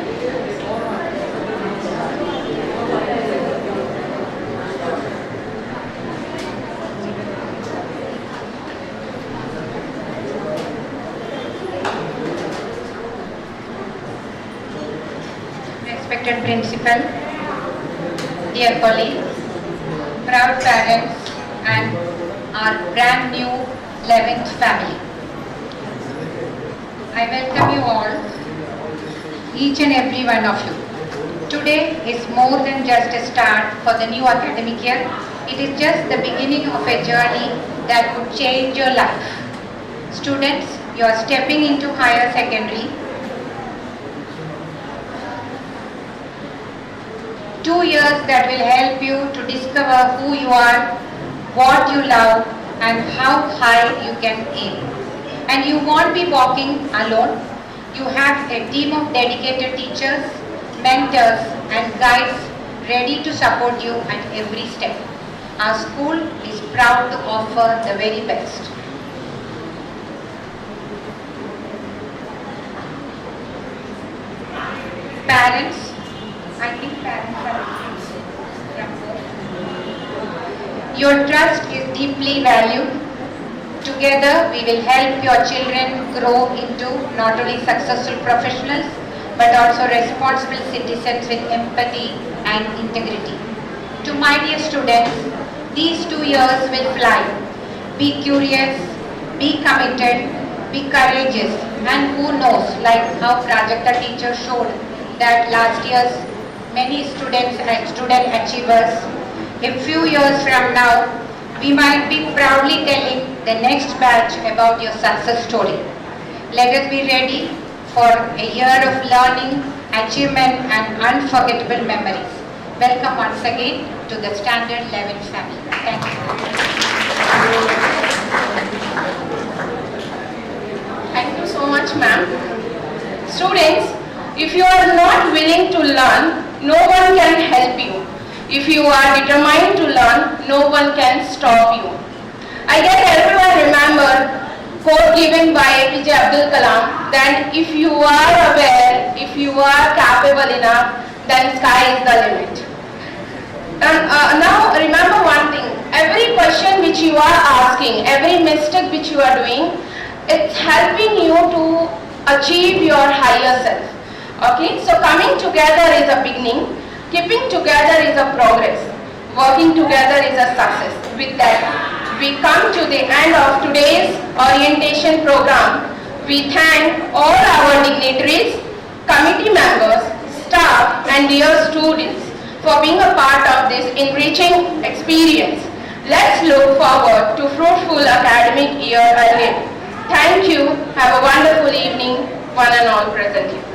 Respected principal, dear colleagues, proud parents and our brand new 11th family. I welcome you all, each and every one of you. Today is more than just a start for the new academic year. It is just the beginning of a journey that could change your life. Students, you are stepping into higher secondary. 2 years that will help you to discover who you are, what you love, and how high you can aim. And you won't be walking alone. You have a team of dedicated teachers, mentors, and guides ready to support you at every step. Our school is proud to offer the very best. Parents, I think parents are your trust is deeply valued. Together, we will help your children grow into not only successful professionals, but also responsible citizens with empathy and integrity. To my dear students, these 2 years will fly. Be curious, be committed, be courageous, and who knows, like how Prajakta teacher showed that last year's many students and student achievers, a few years from now, we might be proudly telling the next batch about your success story. Let us be ready for a year of learning, achievement, and unforgettable memories. Welcome once again to the Standard 11 family. Thank you. Thank you so much, ma'am. Students, if you are not willing to learn, no one can help you. If you are determined to learn, no one can stop you. I guess everyone remember quote given by APJ Abdul Kalam that if you are aware, if you are capable enough, then sky is the limit. And now remember one thing, every question which you are asking, every mistake which you are doing, it's helping you to achieve your higher self. Okay, so coming together is a beginning. Keeping together is a progress. Working together is a success. With that, we come to the end of today's orientation program. We thank all our dignitaries, committee members, staff, and dear students for being a part of this enriching experience. Let's look forward to fruitful academic year ahead. Thank you. Have a wonderful evening, one and all present here.